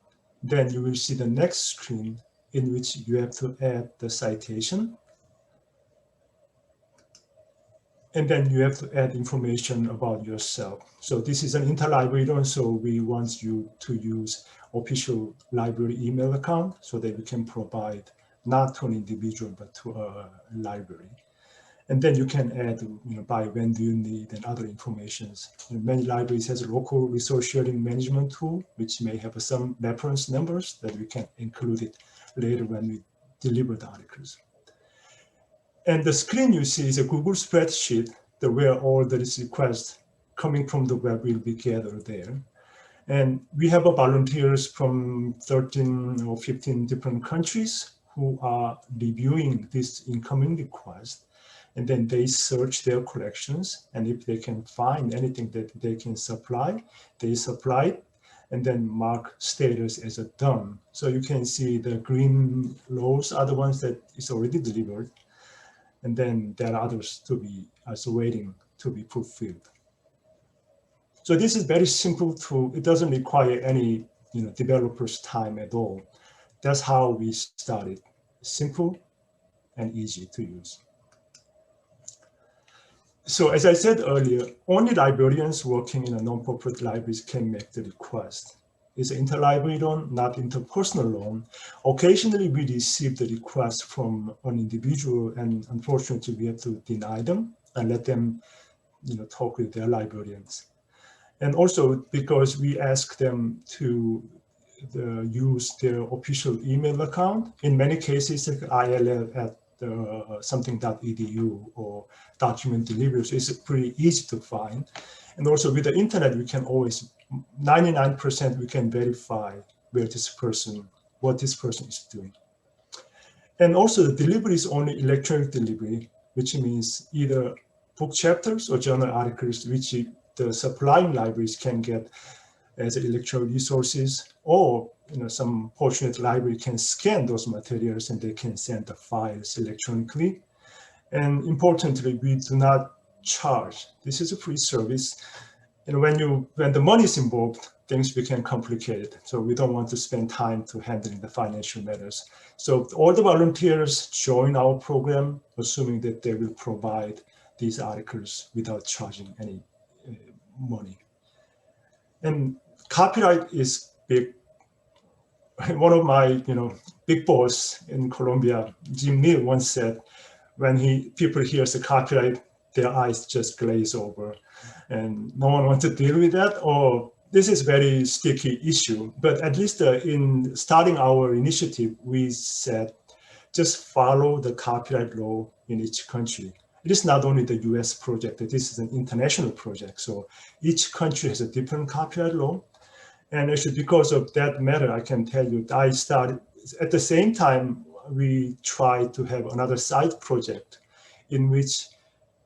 then you will see the next screen in which you have to add the citation. And then you have to add information about yourself. So this is an interlibrary, so we want you to use official library email account so that we can provide not to an individual, but to a library. And then you can add, by when do you need and other informations. Many libraries has a local resource sharing management tool, which may have some reference numbers that we can include it later when we deliver the articles. And the screen you see is a Google spreadsheet where all the requests coming from the web will be gathered there. And we have volunteers from 13 or 15 different countries who are reviewing this incoming request. And then they search their collections. And if they can find anything that they can supply, they supply it. and then mark status as a done. So you can see the green rows are the ones that is already delivered. And then there are others to be also waiting to be fulfilled. So this is very simple tool. It doesn't require any developer's time at all. That's how we started. Simple and easy to use. So as I said earlier, only librarians working in a non-profit libraries can make the request. It's an interlibrary loan, not interpersonal loan. Occasionally we receive the request from an individual, and unfortunately we have to deny them and let them talk with their librarians. And also because we ask them to use their official email account. In many cases, like ILL at something.edu or document delivery, so it's pretty easy to find. And also with the internet, we can always, 99% we can verify what this person is doing. And also the delivery is only electronic delivery, which means either book chapters or journal articles, which the supplying libraries can get as electronic resources, or some fortunate library can scan those materials and they can send the files electronically. And importantly, we do not charge. This is a free service. And when the money is involved, things become complicated. So we don't want to spend time to handling the financial matters. So all the volunteers join our program, assuming that they will provide these articles without charging any money. And copyright is big. One of my big boss in Colombia, Jim Neal, once said, when people hear the copyright, their eyes just glaze over, and no one wants to deal with that. Or this is very sticky issue. But at least in starting our initiative, we said just follow the copyright law in each country. It is not only the US project, this is an international project. So each country has a different copyright law. And actually, because of that matter, I can tell you, I started, at the same time, we tried to have another side project in which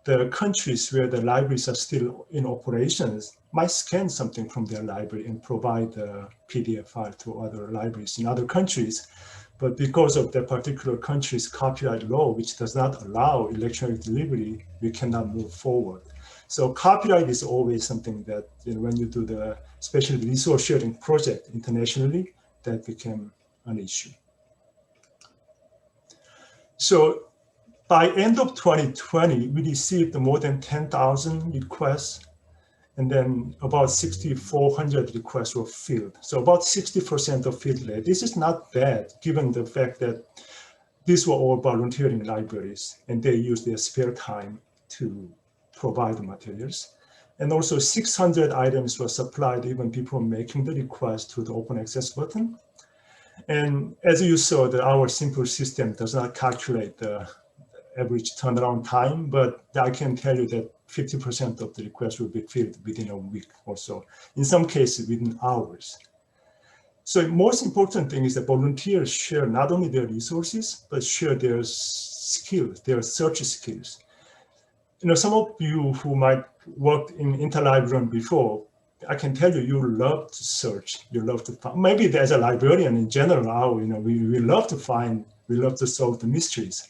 the countries where the libraries are still in operations might scan something from their library and provide a PDF file to other libraries in other countries. But because of that particular country's copyright law, which does not allow electronic delivery, we cannot move forward. So copyright is always something that, when you do the, especially the resource sharing project internationally, that became an issue. So by end of 2020, we received more than 10,000 requests, and then about 6,400 requests were filled. So about 60% of field rate. This is not bad, given the fact that these were all volunteering libraries, and they use their spare time to provide the materials. And also 600 items were supplied even before making the request to the open access button. And as you saw, our simple system does not calculate the average turnaround time, but I can tell you that 50% of the requests will be filled within a week or so, in some cases within hours. So the most important thing is that volunteers share not only their resources, but share their skills, their search skills. Some of you who might work in interlibrarian before, I can tell you, you love to search, you love to find. Maybe as a librarian in general, we love to find, we love to solve the mysteries.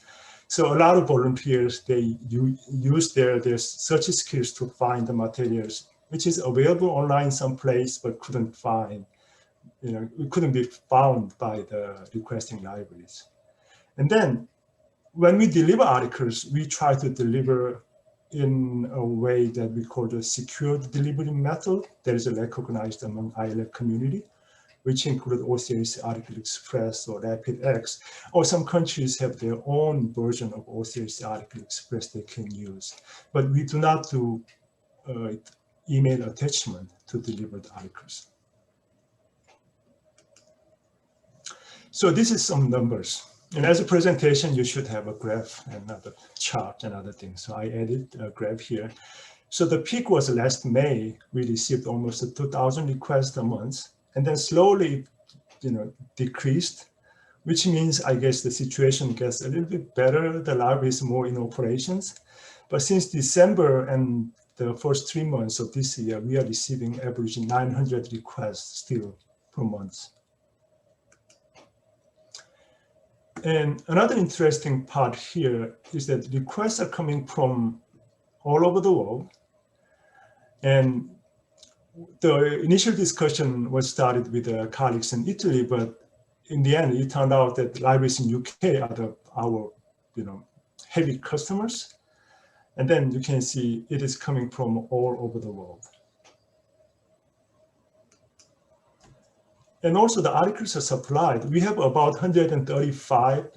So a lot of volunteers, they use their search skills to find the materials, which is available online someplace, but couldn't find, it couldn't be found by the requesting libraries. And then when we deliver articles, we try to deliver in a way that we call the secured delivery method that is recognized among ILF community, which include OCLC Article Express or RapidX, or some countries have their own version of OCLC Article Express they can use. But we do not do email attachment to delivered articles. So this is some numbers. And as a presentation, you should have a graph and a chart and other things. So I added a graph here. So the peak was last May. We received almost 2,000 requests a month, and then slowly, decreased, which means I guess the situation gets a little bit better. The library is more in operations. But since December and the first 3 months of this year, we are receiving averaging 900 requests still per month. And another interesting part here is that requests are coming from all over the world. And the initial discussion was started with colleagues in Italy, but in the end, it turned out that libraries in UK are our heavy customers. And then you can see it is coming from all over the world. And also the articles are supplied. We have about 135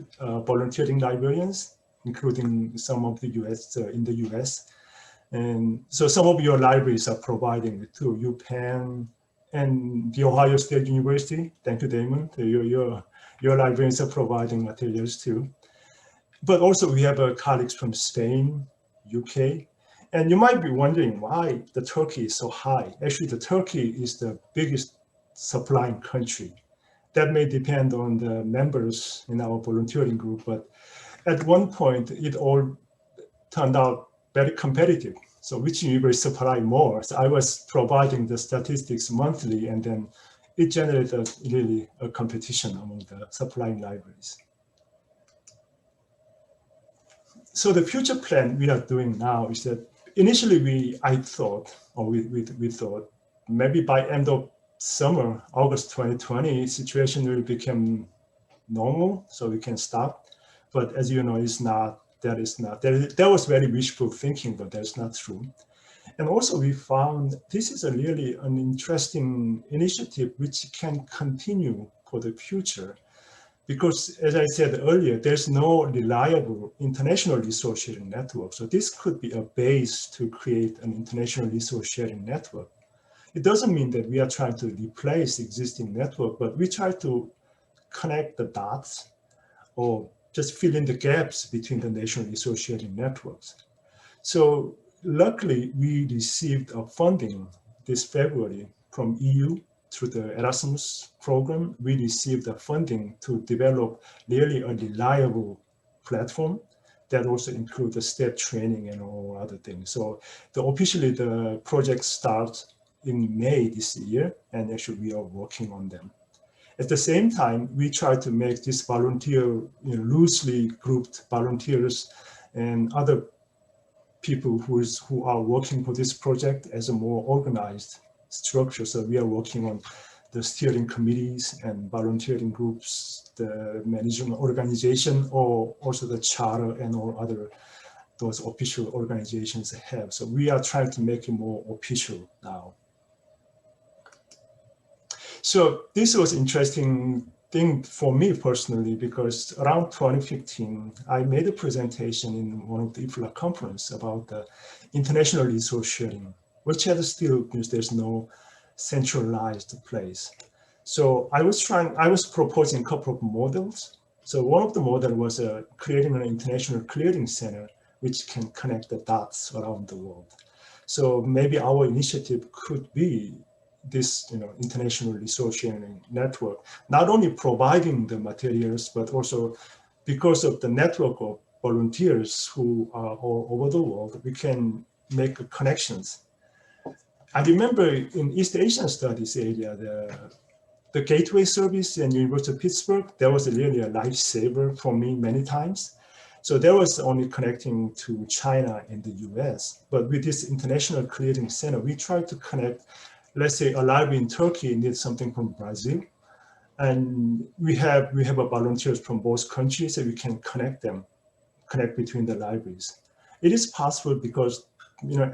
volunteering librarians, including some of the US, in the US. And so some of your libraries are providing it too. UPenn and the Ohio State University. Thank you, Damon. Your librarians are providing materials too. But also we have colleagues from Spain, UK. And you might be wondering why the Turkey is so high. Actually, the Turkey is the biggest supplying country. That may depend on the members in our volunteering group, but at one point it all turned out very competitive. So which university supply more? So I was providing the statistics monthly, and then it generated really a competition among the supplying libraries. So the future plan we are doing now is that initially we thought maybe by end of summer, August 2020, situation will become normal, so we can stop. But as you know, it's not. That was very wishful thinking, but that's not true. And also we found this is really an interesting initiative which can continue for the future. Because as I said earlier, there's no reliable international resource sharing network. So this could be a base to create an international resource sharing network. It doesn't mean that we are trying to replace existing network, but we try to connect the dots or just fill in the gaps between the national resource sharing networks. So luckily, we received a funding this February from EU through the Erasmus program. We received the funding to develop really a reliable platform that also includes the step training and all other things. So officially the project starts in May this year, and actually we are working on them. At the same time, we try to make this volunteer, loosely grouped volunteers and other people who are working for this project as a more organized structure. So we are working on the steering committees and volunteering groups, the management organization, or also the charter and all other those official organizations have. So we are trying to make it more official now. So this was interesting thing for me personally, because around 2015, I made a presentation in one of the IFLA conference about the international resource sharing, which had still, because there's no centralized place. So I was proposing a couple of models. So one of the models was creating an international clearing center, which can connect the dots around the world. So maybe our initiative could be this international resource sharing network, not only providing the materials, but also because of the network of volunteers who are all over the world, we can make connections. I remember in East Asian Studies area, the Gateway service in University of Pittsburgh, that was really a lifesaver for me many times. So that was only connecting to China and the US. But with this international clearing center, we try to connect, let's say a library in Turkey needs something from Brazil. And we have volunteers from both countries, so we can connect between the libraries. It is possible because,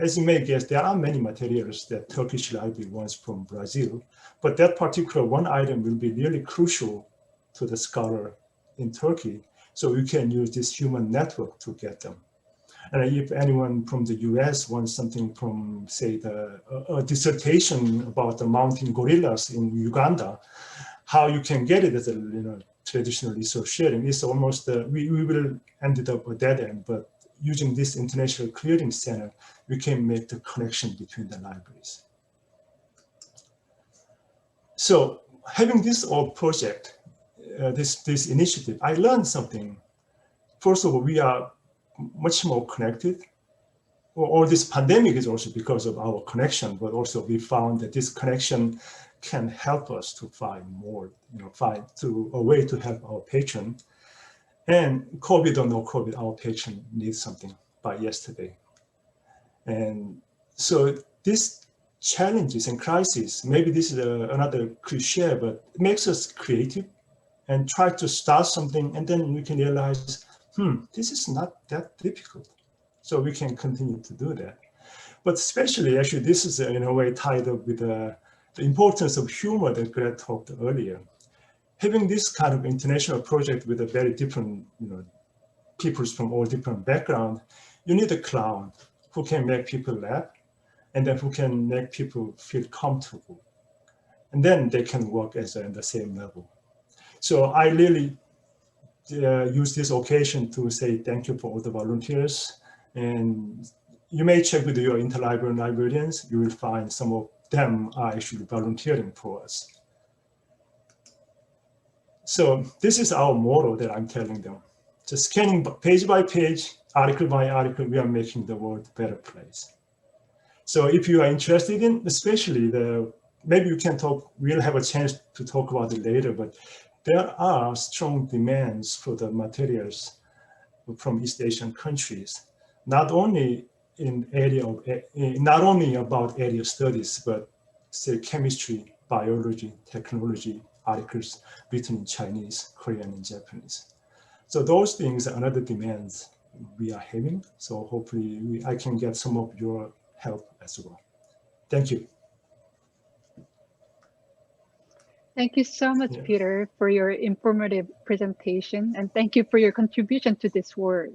as you may guess, there are many materials that Turkish library wants from Brazil, but that particular one item will be really crucial to the scholar in Turkey. So we can use this human network to get them. And if anyone from the US wants something from, say, a dissertation about the mountain gorillas in Uganda, how you can get it as a traditional resource sharing is almost, we will end up at that end, but using this international clearing center, we can make the connection between the libraries. So having this old project, this initiative, I learned something. First of all, we are much more connected. all this pandemic is also because of our connection, but also we found that this connection can help us to find more, find a way to help our patient. And COVID or no COVID, our patient needs something by yesterday. And so these challenges and crises, maybe this is another cliche, but it makes us creative and try to start something, and then we can realize, this is not that difficult. So we can continue to do that. But especially, actually, this is in a way tied up with the importance of humor that Greg talked earlier. Having this kind of international project with a very different, people from all different backgrounds, you need a clown who can make people laugh, and then who can make people feel comfortable. And then they can work as on the same level. So I really use this occasion to say thank you for all the volunteers. And you may check with your interlibrary librarians, you will find some of them are actually volunteering for us. So this is our motto that I'm telling them. Just scanning page by page, article by article, we are making the world a better place. So if you are interested in, especially maybe you can talk, we'll have a chance to talk about it later, but there are strong demands for the materials from East Asian countries, not only not only about area studies, but say chemistry, biology, technology, articles written in Chinese, Korean, and Japanese. So those things are another demands we are having. So hopefully I can get some of your help as well. Thank you. Thank you so much, Peter, for your informative presentation, and thank you for your contribution to this work.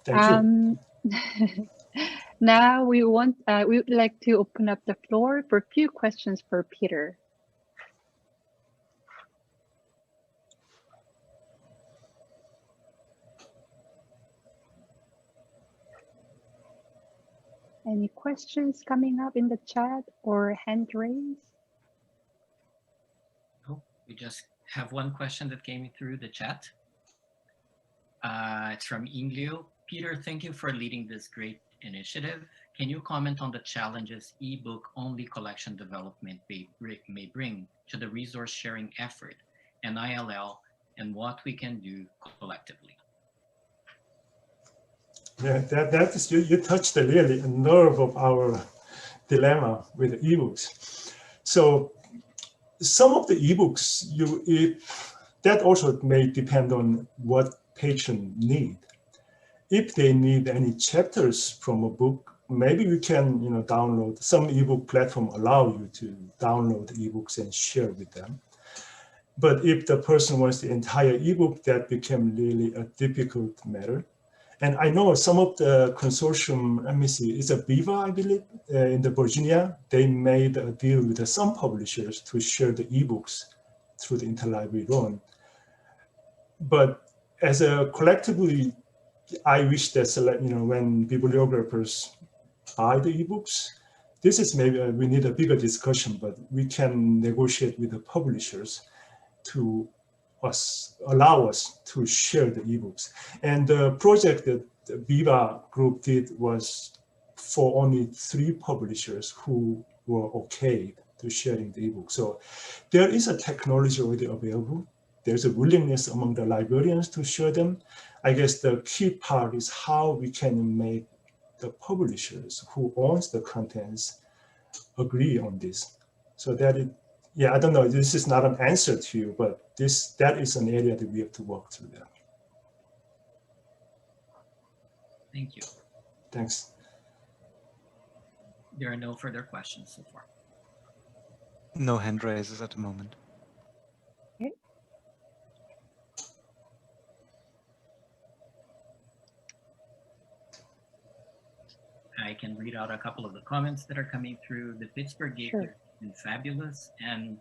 Thank you. Now we would like to open up the floor for a few questions for Peter. Any questions coming up in the chat or hand raise? Oh, we just have one question that came through the chat. It's from Inglio. Peter, thank you for leading this great initiative. Can you comment on the challenges ebook-only collection development may bring to the resource sharing effort and ILL, and what we can do collectively? Yeah, that is, you touched really a nerve of our dilemma with ebooks. So some of the ebooks, that also may depend on what patron need. If they need any chapters from a book, maybe we can download. Some ebook platform allow you to download ebooks and share with them. But if the person wants the entire ebook, that became really a difficult matter. And I know some of the consortium, let me see, it's a Viva, I believe, in the Virginia. They made a deal with some publishers to share the ebooks through the interlibrary loan. But as a collectively, I wish that when bibliographers buy the ebooks, this is maybe we need a bigger discussion, but we can negotiate with the publishers to allow us to share the ebooks. And the project that the Viva group did was for only 3 publishers who were okay to sharing the ebook. So there is a technology already available. There's a willingness among the librarians to share them. I guess the key part is how we can make the publishers who owns the contents agree on this. So that I don't know, this is not an answer to you, but that is an area that we have to work through there. Thank you. Thanks. There are no further questions so far. No hand raises at the moment. Okay. I can read out a couple of the comments that are coming through. The Pittsburgh Gateway has been fabulous, and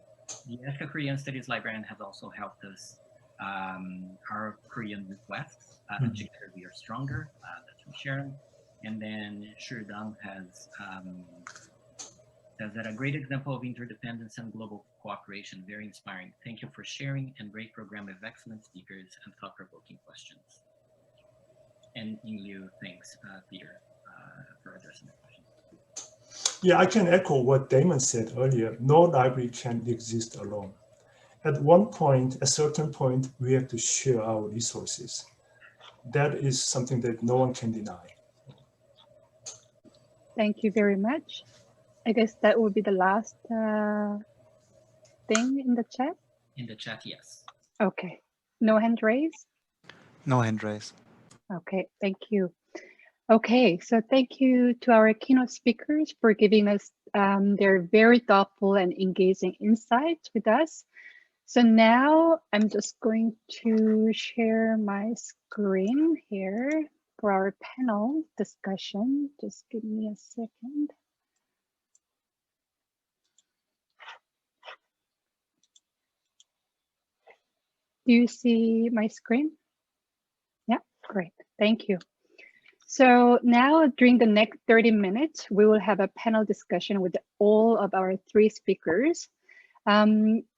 the ESCA Korean Studies Librarian has also helped us. Our Korean requests, together we are stronger. That's from Sharon. And then Shurdang has says that a great example of interdependence and global cooperation, very inspiring. Thank you for sharing, and great program of excellent speakers and thought-provoking questions. And Ying Liu thanks Peter for addressing that question. Yeah, I can echo what Damon said earlier. No library can exist alone. At one point, a certain point, we have to share our resources. That is something that no one can deny. Thank you very much. I guess that would be the last thing in the chat. In the chat, yes. Okay. No hand raised? No hand raise. Okay, thank you. Okay, so thank you to our keynote speakers for giving us their very thoughtful and engaging insights with us. So now I'm just going to share my screen here for our panel discussion. Just give me a second. Do you see my screen? Yeah, great, thank you. So now during the next 30 minutes, we will have a panel discussion with all of our three speakers.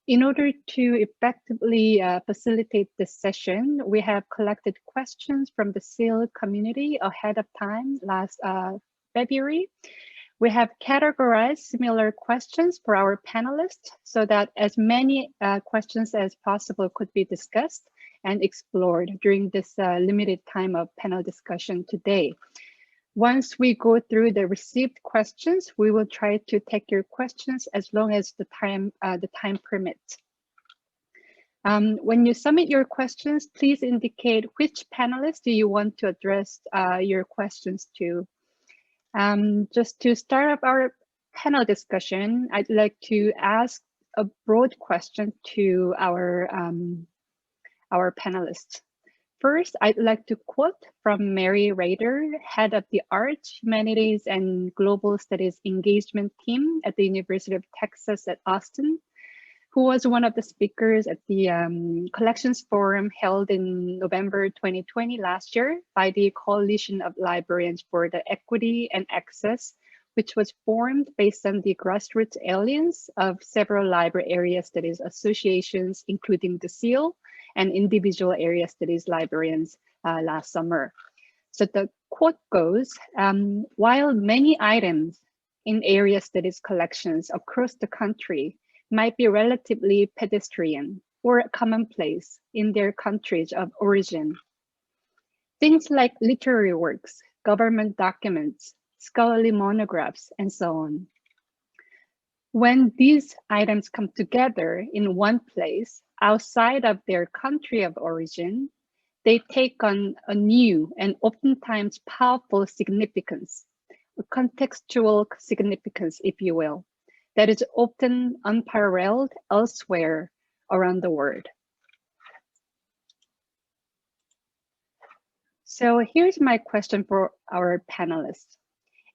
In order to effectively facilitate this session, we have collected questions from the CEAL community ahead of time last February. We have categorized similar questions for our panelists so that as many questions as possible could be discussed and explored during this limited time of panel discussion today. Once we go through the received questions, we will try to take your questions as long as the time permits. When you submit your questions, please indicate which panelist do you want to address your questions to. Just to start up our panel discussion, I'd like to ask a broad question to our panelists. First, I'd like to quote from Mary Rader, head of the Arts, Humanities, and Global Studies Engagement Team at the University of Texas at Austin, who was one of the speakers at the Collections Forum held in November 2020 last year by the Coalition of Librarians for the Equity and Access, which was formed based on the grassroots alliance of several library area studies associations, including the CEAL and individual area studies librarians last summer. So the quote goes, while many items in area studies collections across the country might be relatively pedestrian or commonplace in their countries of origin, things like literary works, government documents, scholarly monographs, and so on. When these items come together in one place outside of their country of origin, they take on a new and oftentimes powerful significance, a contextual significance, if you will, that is often unparalleled elsewhere around the world. So here's my question for our panelists.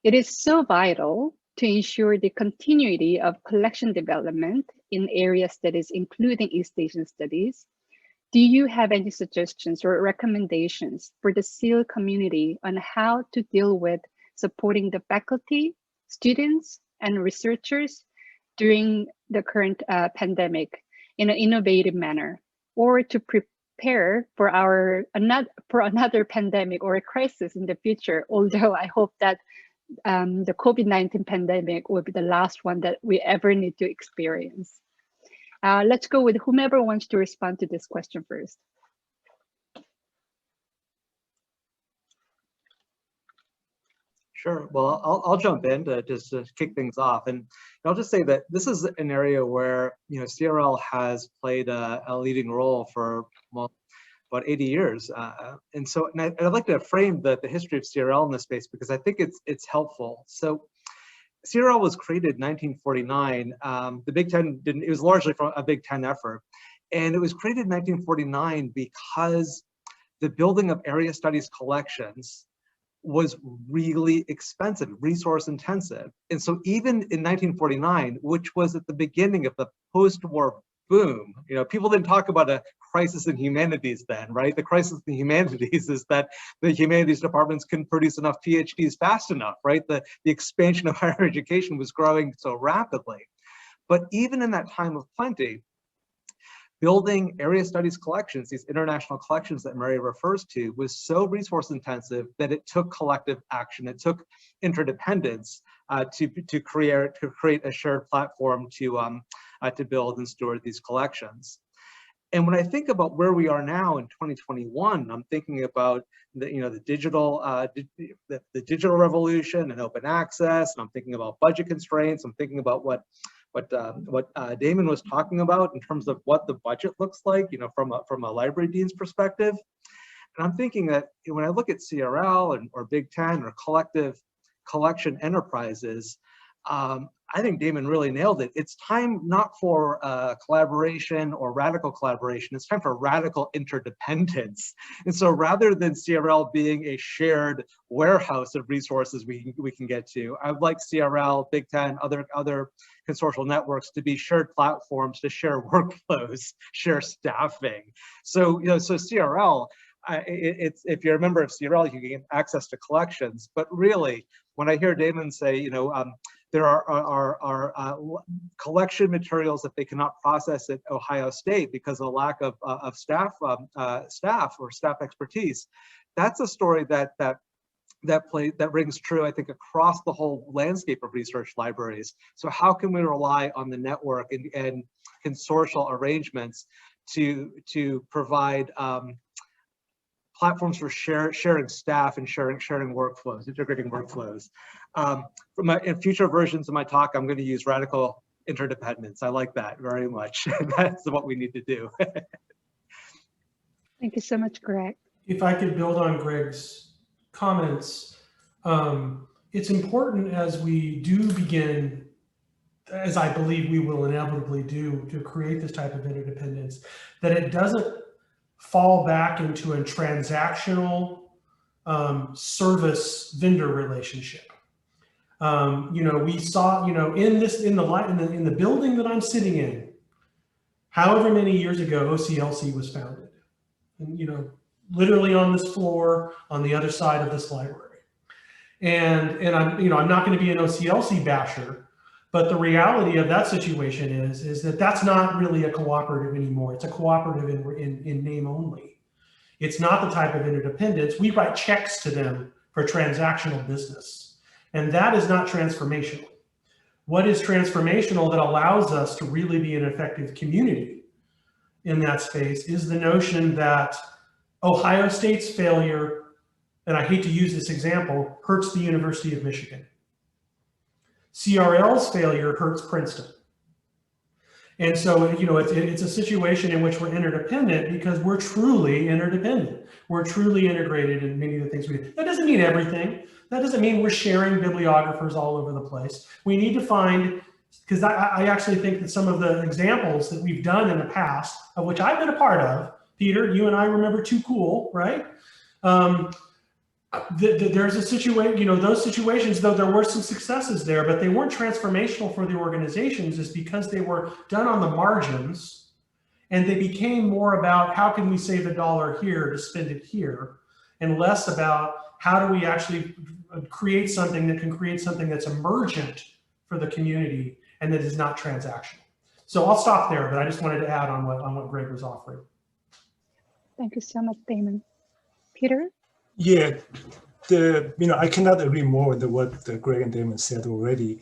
It is so vital to ensure the continuity of collection development in area studies, including East Asian studies. Do you have any suggestions or recommendations for the CEAL community on how to deal with supporting the faculty, students, and researchers during the current pandemic in an innovative manner, or to prepare for another pandemic or a crisis in the future, although I hope that the COVID-19 pandemic will be the last one that we ever need to experience. Let's go with whomever wants to respond to this question first. Sure. Well, I'll jump in to just to kick things off, and I'll just say that this is an area where CRL has played a leading role for about 80 years, and I'd like to frame the history of CRL in this space because I think it's helpful. So CRL was created in 1949. The Big Ten didn't. It was largely from a Big Ten effort, and it was created in 1949 because the building of area studies collections was really expensive, resource intensive. And so even in 1949, which was at the beginning of the post-war boom, people didn't talk about a crisis in humanities then, right? The crisis in humanities is that the humanities departments couldn't produce enough PhDs fast enough, right? The expansion of higher education was growing so rapidly. But even in that time of plenty, building area studies collections, these international collections that Mary refers to, was so resource intensive that it took collective action. It took interdependence to create a shared platform to build and store these collections. And when I think about where we are now in 2021, I'm thinking about the digital revolution and open access, and I'm thinking about budget constraints. I'm thinking about what Damon was talking about in terms of what the budget looks like, from a library dean's perspective. And I'm thinking that when I look at CRL or Big Ten or collective collection enterprises, I think Damon really nailed it. It's time not for collaboration or radical collaboration, it's time for radical interdependence. And so rather than CRL being a shared warehouse of resources we can get to, I would like CRL, Big Ten, other consortial networks to be shared platforms to share workflows, share staffing. So, so CRL, if you're a member of CRL, you can get access to collections. But really, when I hear Damon say, there are collection materials that they cannot process at Ohio State because of the lack of staff expertise, that's a story that rings true, I think, across the whole landscape of research libraries. So how can we rely on the network and consortial arrangements to provide platforms for sharing staff and sharing workflows, integrating workflows. In future versions of my talk, I'm going to use radical interdependence. I like that very much. That's what we need to do. Thank you so much, Greg. If I could build on Greg's comments, it's important as we do begin, as I believe we will inevitably do, to create this type of interdependence, that it doesn't fall back into a transactional service vendor relationship. We saw, in the building that I'm sitting in, however many years ago OCLC was founded, and literally on this floor on the other side of this library. And I'm not going to be an OCLC basher, but the reality of that situation is that that's not really a cooperative anymore. It's a cooperative in name only. It's not the type of interdependence. We write checks to them for transactional business, and that is not transformational. What is transformational that allows us to really be an effective community in that space is the notion that Ohio State's failure, and I hate to use this example, hurts the University of Michigan. CRL's failure hurts Princeton. And so, it's a situation in which we're interdependent because we're truly interdependent. We're truly integrated in many of the things we do. That doesn't mean everything. That doesn't mean we're sharing bibliographers all over the place. We need to find, because I actually think that some of the examples that we've done in the past, of which I've been a part of, Peter, you and I remember Too Cool, right? There's a situation, those situations, though there were some successes there, but they weren't transformational for the organizations, is because they were done on the margins, and they became more about how can we save $1 here to spend it here, and less about how do we actually create something that can create something that's emergent for the community and that is not transactional. So I'll stop there, but I just wanted to add on what Greg was offering. Thank you so much, Damon. Peter? Yeah, I cannot agree more with what Greg and Damon said already.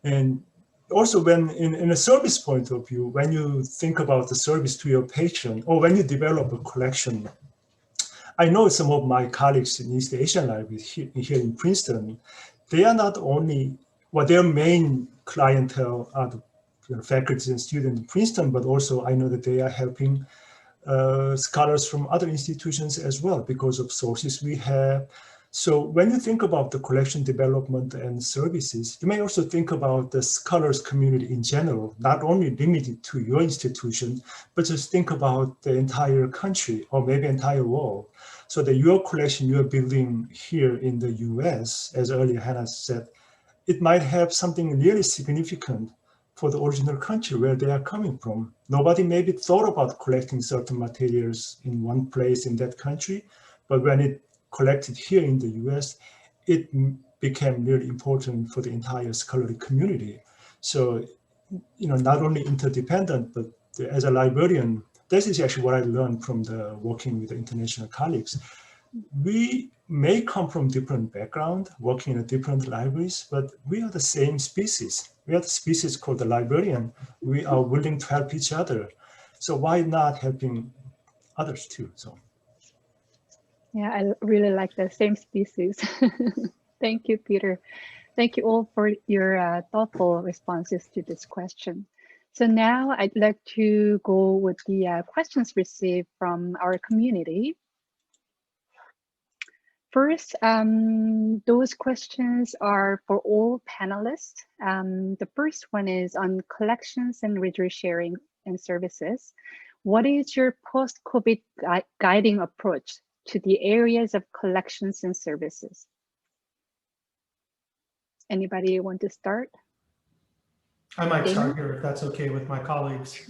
And also, when in a service point of view, when you think about the service to your patron, or when you develop a collection, I know some of my colleagues in East Asian Library here in Princeton, they are not only, their main clientele are the faculty and students in Princeton, but also I know that they are helping scholars from other institutions as well because of sources we have. So when you think about the collection development and services, you may also think about the scholars community in general, not only limited to your institution, but just think about the entire country or maybe entire world. So that your collection you're building here in the US, as earlier Hannah said, it might have something really significant for the original country where they are coming from. Nobody maybe thought about collecting certain materials in one place in that country, but when it collected here in the US, it became really important for the entire scholarly community. So, not only interdependent, but as a librarian, this is actually what I learned from the working with the international colleagues. We may come from different background, working in different libraries, but we are the same species. We are the species called the librarian. We are willing to help each other. So why not helping others too? So. Yeah, I really like the same species. Thank you, Peter. Thank you all for your thoughtful responses to this question. So now I'd like to go with the questions received from our community. First, those questions are for all panelists. The first one is on collections and resource sharing and services. What is your post-COVID guiding approach to the areas of collections and services? Anybody want to start? I might start here if that's okay with my colleagues.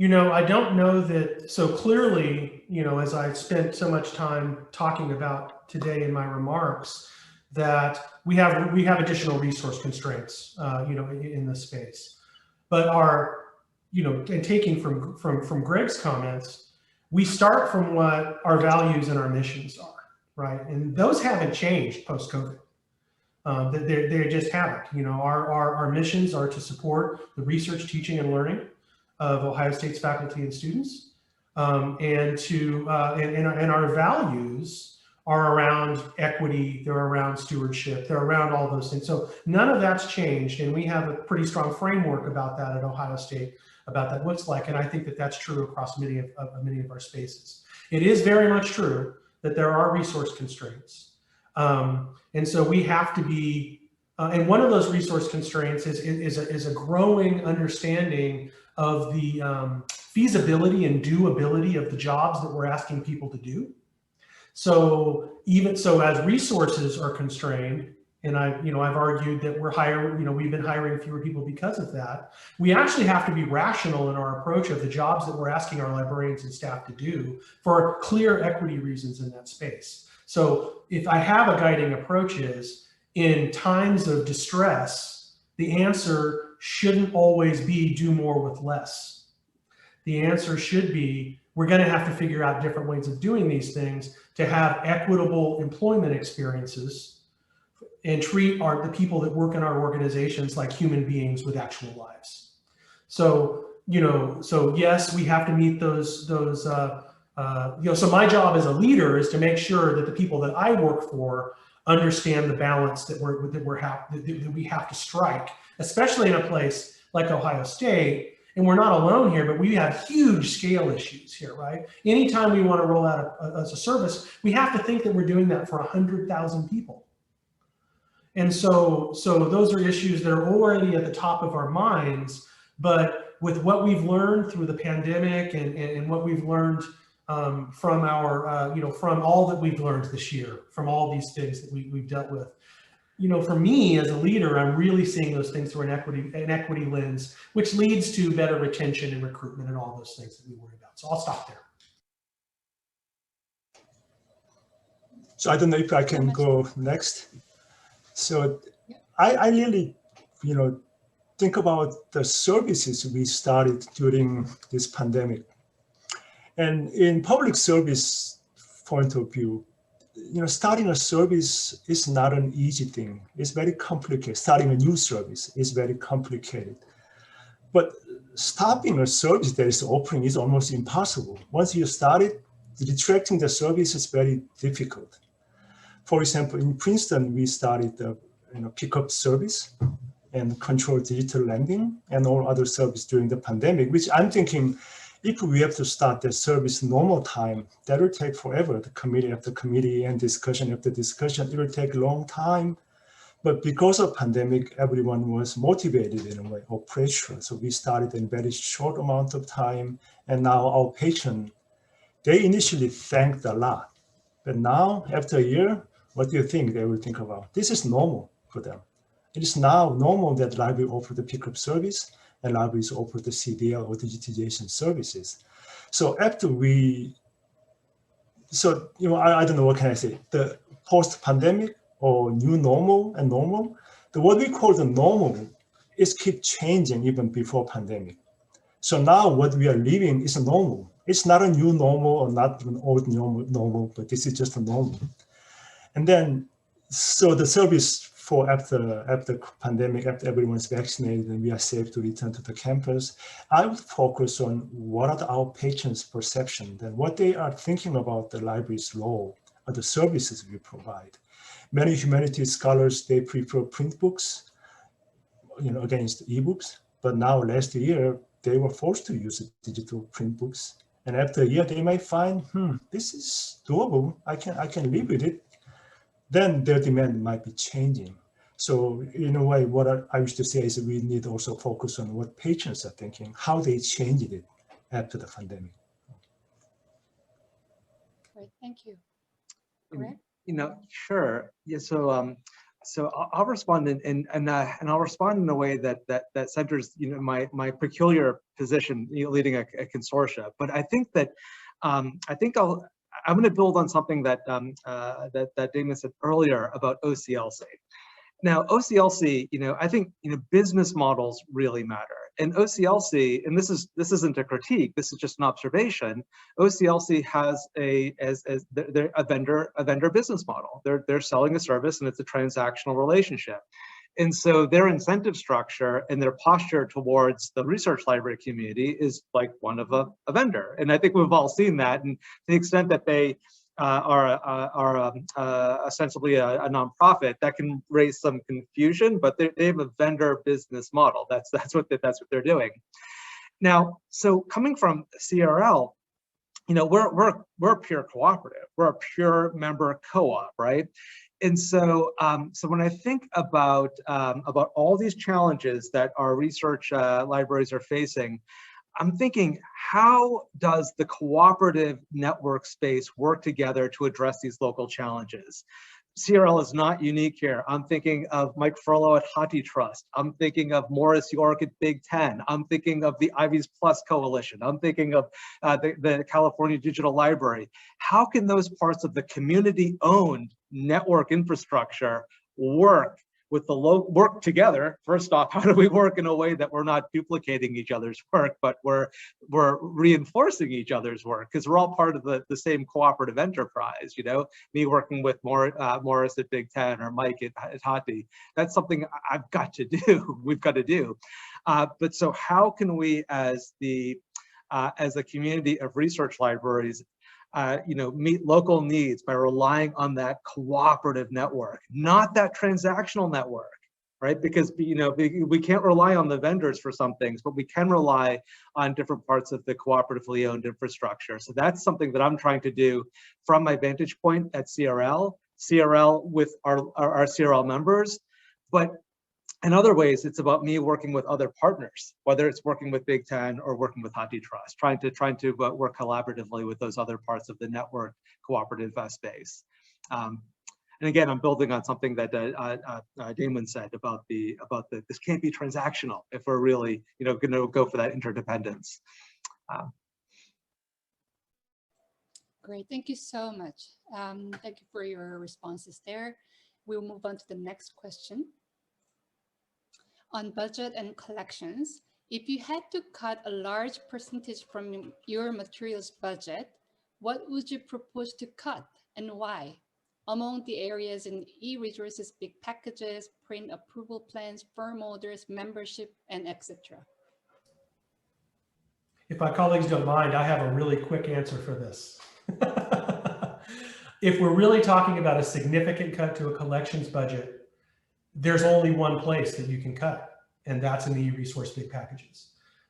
You know, I don't know that, so clearly, you know, as I spent so much time talking about today in my remarks, that we have additional resource constraints, you know, in this space. But our, you know, and taking from Greg's comments, we start from what our values and our missions are, right? And those haven't changed post-COVID. They just haven't. You know, our missions are to support the research, teaching, and learning of Ohio State's faculty and students, and our values are around equity, they're around stewardship, they're around all those things. So none of that's changed, and we have a pretty strong framework about that at Ohio State, about that looks like, and I think that that's true across many of our spaces. It is very much true that there are resource constraints, and so we have to be, and one of those resource constraints is a growing understanding of the feasibility and doability of the jobs that we're asking people to do. So even so, as resources are constrained, and I've argued that we've been hiring fewer people because of that. We actually have to be rational in our approach of the jobs that we're asking our librarians and staff to do for clear equity reasons in that space. So if I have a guiding approach is, in times of distress, the answer shouldn't always be do more with less. The answer should be, we're going to have to figure out different ways of doing these things to have equitable employment experiences and treat the people that work in our organizations like human beings with actual lives. So, you know, so yes, we have to meet those you know, so my job as a leader is to make sure that the people that I work for understand the balance that we have to strike, especially in a place like Ohio State. And we're not alone here, but we have huge scale issues here, right? Anytime we want to roll out as a service, we have to think that we're doing that for 100,000 people. And so those are issues that are already at the top of our minds, but with what we've learned through the pandemic and what we've learned from our, you know, from all that we've learned this year, from all these things that we've dealt with. You know, for me as a leader, I'm really seeing those things through an equity lens, which leads to better retention and recruitment and all those things that we worry about. So I'll stop there. So I don't know if I can go next. So I really, you know, think about the services we started during this pandemic. And in public service point of view, you know, starting a service is not an easy thing. It's very complicated. Starting a new service is very complicated. But stopping a service that is offering is almost impossible. Once you start it, retracting the service is very difficult. For example, in Princeton, we started the pickup service and control digital lending and all other service during the pandemic, which I'm thinking, if we have to start the service normal time, that will take forever. The committee after committee and discussion after discussion, it will take a long time. But because of pandemic, everyone was motivated in a way, or pressure. So we started in a very short amount of time. And now our patients, they initially thanked a lot. But now, after a year, what do you think they will think about? This is normal for them. It is now normal that library offer the pickup service and libraries offer the CDL or digitization services. So after I don't know, what can I say? The post-pandemic or new normal and normal, what we call the normal is keep changing even before pandemic. So now what we are living is normal. It's not a new normal or not an old normal, but this is just a normal. And then, so the service for after pandemic, after everyone's vaccinated and we are safe to return to the campus, I would focus on what are our patrons' perception, and what they are thinking about the library's role or the services we provide. Many humanities scholars, they prefer print books, against ebooks. But now last year, they were forced to use digital print books. And after a year, they might find, this is doable. I can live with it. Then their demand might be changing. So in a way, what I used to say is we need to also focus on what patrons are thinking, how they changed it after the pandemic. Great, thank you. Greg? Sure. Yeah. So I'll respond and I'll respond in a way that centers my peculiar position leading a consortia. But I think that I'm going to build on something that that Damon said earlier about OCLC. Now OCLC, I think business models really matter. And OCLC, and this isn't a critique, this is just an observation. OCLC has a vendor business model. They're selling a service and it's a transactional relationship. And so their incentive structure and their posture towards the research library community is like one of a vendor. And I think we've all seen that. And to the extent that they are ostensibly a nonprofit, that can raise some confusion, but they have a vendor business model. That's what they're doing. Now, so coming from CRL, we're a pure cooperative. We're a pure member co-op, right? And so, so when I think about all these challenges that our research libraries are facing, I'm thinking, how does the cooperative network space work together to address these local challenges? CRL is not unique here. I'm thinking of Mike Furlow at Hati Trust. I'm thinking of Morris York at Big Ten. I'm thinking of the Ivies Plus Coalition. I'm thinking of the California Digital Library. How can those parts of the community-owned network infrastructure work with the work together? First off, how do we work in a way that we're not duplicating each other's work, but we're reinforcing each other's work, because we're all part of the same cooperative enterprise. Me working with Morris at Big Ten or Mike at Hati, that's something I've got to do. We've got to do. But so how can we, as a community of research libraries, meet local needs by relying on that cooperative network, not that transactional network, right? Because we can't rely on the vendors for some things, but we can rely on different parts of the cooperatively owned infrastructure. So that's something that I'm trying to do from my vantage point at CRL with our CRL members. But in other ways, it's about me working with other partners, whether it's working with Big Ten or working with Hati Trust, trying to work collaboratively with those other parts of the network cooperative space. And again, I'm building on something that Damon said about this can't be transactional if we're really going to go for that interdependence. Great, thank you so much. Thank you for your responses there. We'll move on to the next question. On budget and collections, if you had to cut a large percentage from your materials budget, what would you propose to cut and why? Among the areas in e-resources, big packages, print approval plans, firm orders, membership, and etc. If my colleagues don't mind, I have a really quick answer for this. If we're really talking about a significant cut to a collections budget, there's only one place that you can cut, and that's in the e-resource big packages.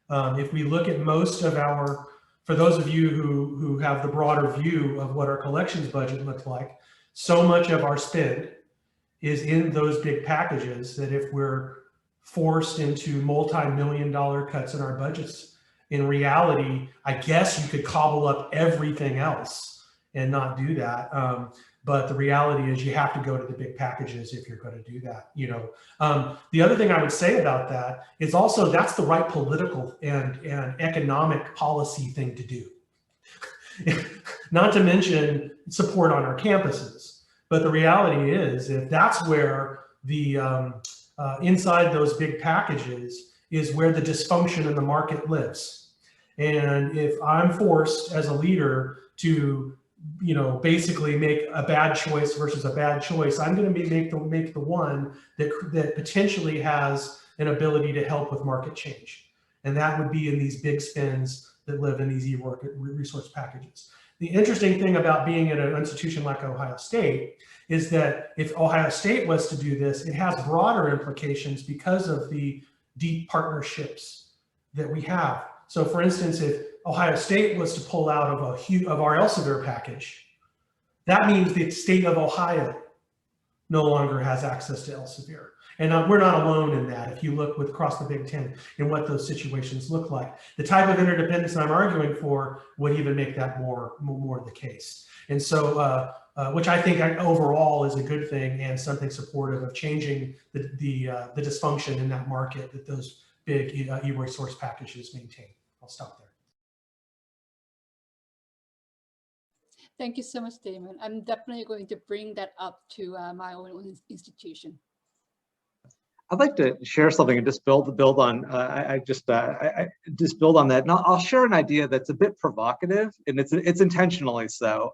If we look at most of for those of you who have the broader view of what our collections budget looks like, so much of our spend is in those big packages that if we're forced into multi-million-dollar cuts in our budgets, in reality, I guess you could cobble up everything else and not do that. But the reality is you have to go to the big packages if you're going to do that. The other thing I would say about that is also that's the right political and economic policy thing to do. Not to mention support on our campuses. But the reality is if that's where the inside those big packages, is where the dysfunction in the market lives. And if I'm forced as a leader to, you know, basically make a bad choice versus a bad choice, I'm going to make the one that potentially has an ability to help with market change. And that would be in these big spins that live in these e-resource packages. The interesting thing about being at an institution like Ohio State is that if Ohio State was to do this, it has broader implications because of the deep partnerships that we have. So for instance, if Ohio State was to pull out of our Elsevier package, that means the state of Ohio no longer has access to Elsevier. And we're not alone in that. If you look across the Big Ten and what those situations look like, the type of interdependence I'm arguing for would even make that more the case. And so, which I think overall is a good thing and something supportive of changing the dysfunction in that market that those big e-resource packages maintain. I'll stop there. Thank you so much, Damon. I'm definitely going to bring that up to my own institution. I'd like to share something and just build on. I just build on that. And I'll share an idea that's a bit provocative, and it's intentionally so.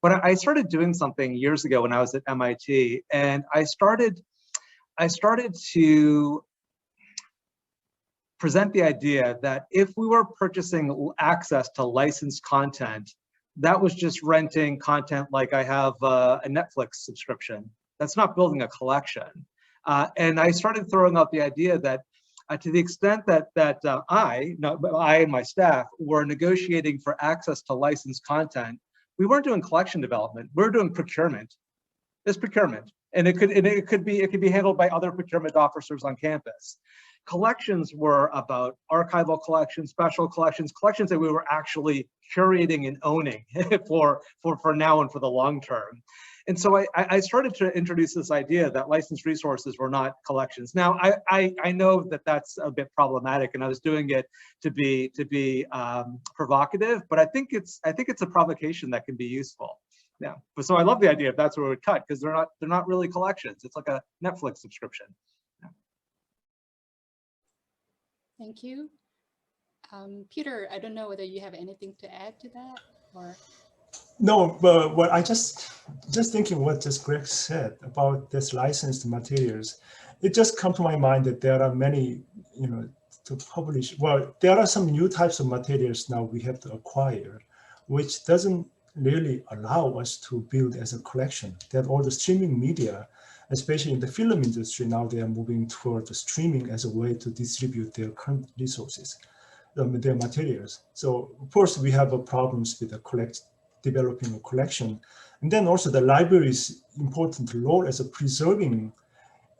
But I started doing something years ago when I was at MIT, and I started to present the idea that if we were purchasing access to licensed content, that was just renting content like I have a Netflix subscription. That's not building a collection. And I started throwing out the idea that to the extent that I and my staff were negotiating for access to licensed content, we weren't doing collection development. We were doing procurement. It's procurement, and it could be handled by other procurement officers on campus. Collections were about archival collections, special collections, collections that we were actually curating and owning for now and for the long term. And so I started to introduce this idea that licensed resources were not collections. Now I know that that's a bit problematic, and I was doing it to be provocative, but I think it's a provocation that can be useful. Yeah. But so I love the idea if that's where we would cut, because they're not really collections. It's like a Netflix subscription. Yeah. Thank you. Peter, I don't know whether you have anything to add to that, or. No, but what I just thinking what just Greg said about this licensed materials, it just come to my mind that there are many, to publish. Well, there are some new types of materials now we have to acquire, which doesn't really allow us to build as a collection. That all the streaming media, especially in the film industry, now they are moving toward the streaming as a way to distribute their current resources, their materials. So of course we have problems with the developing a collection. And then also the library's important role as a preserving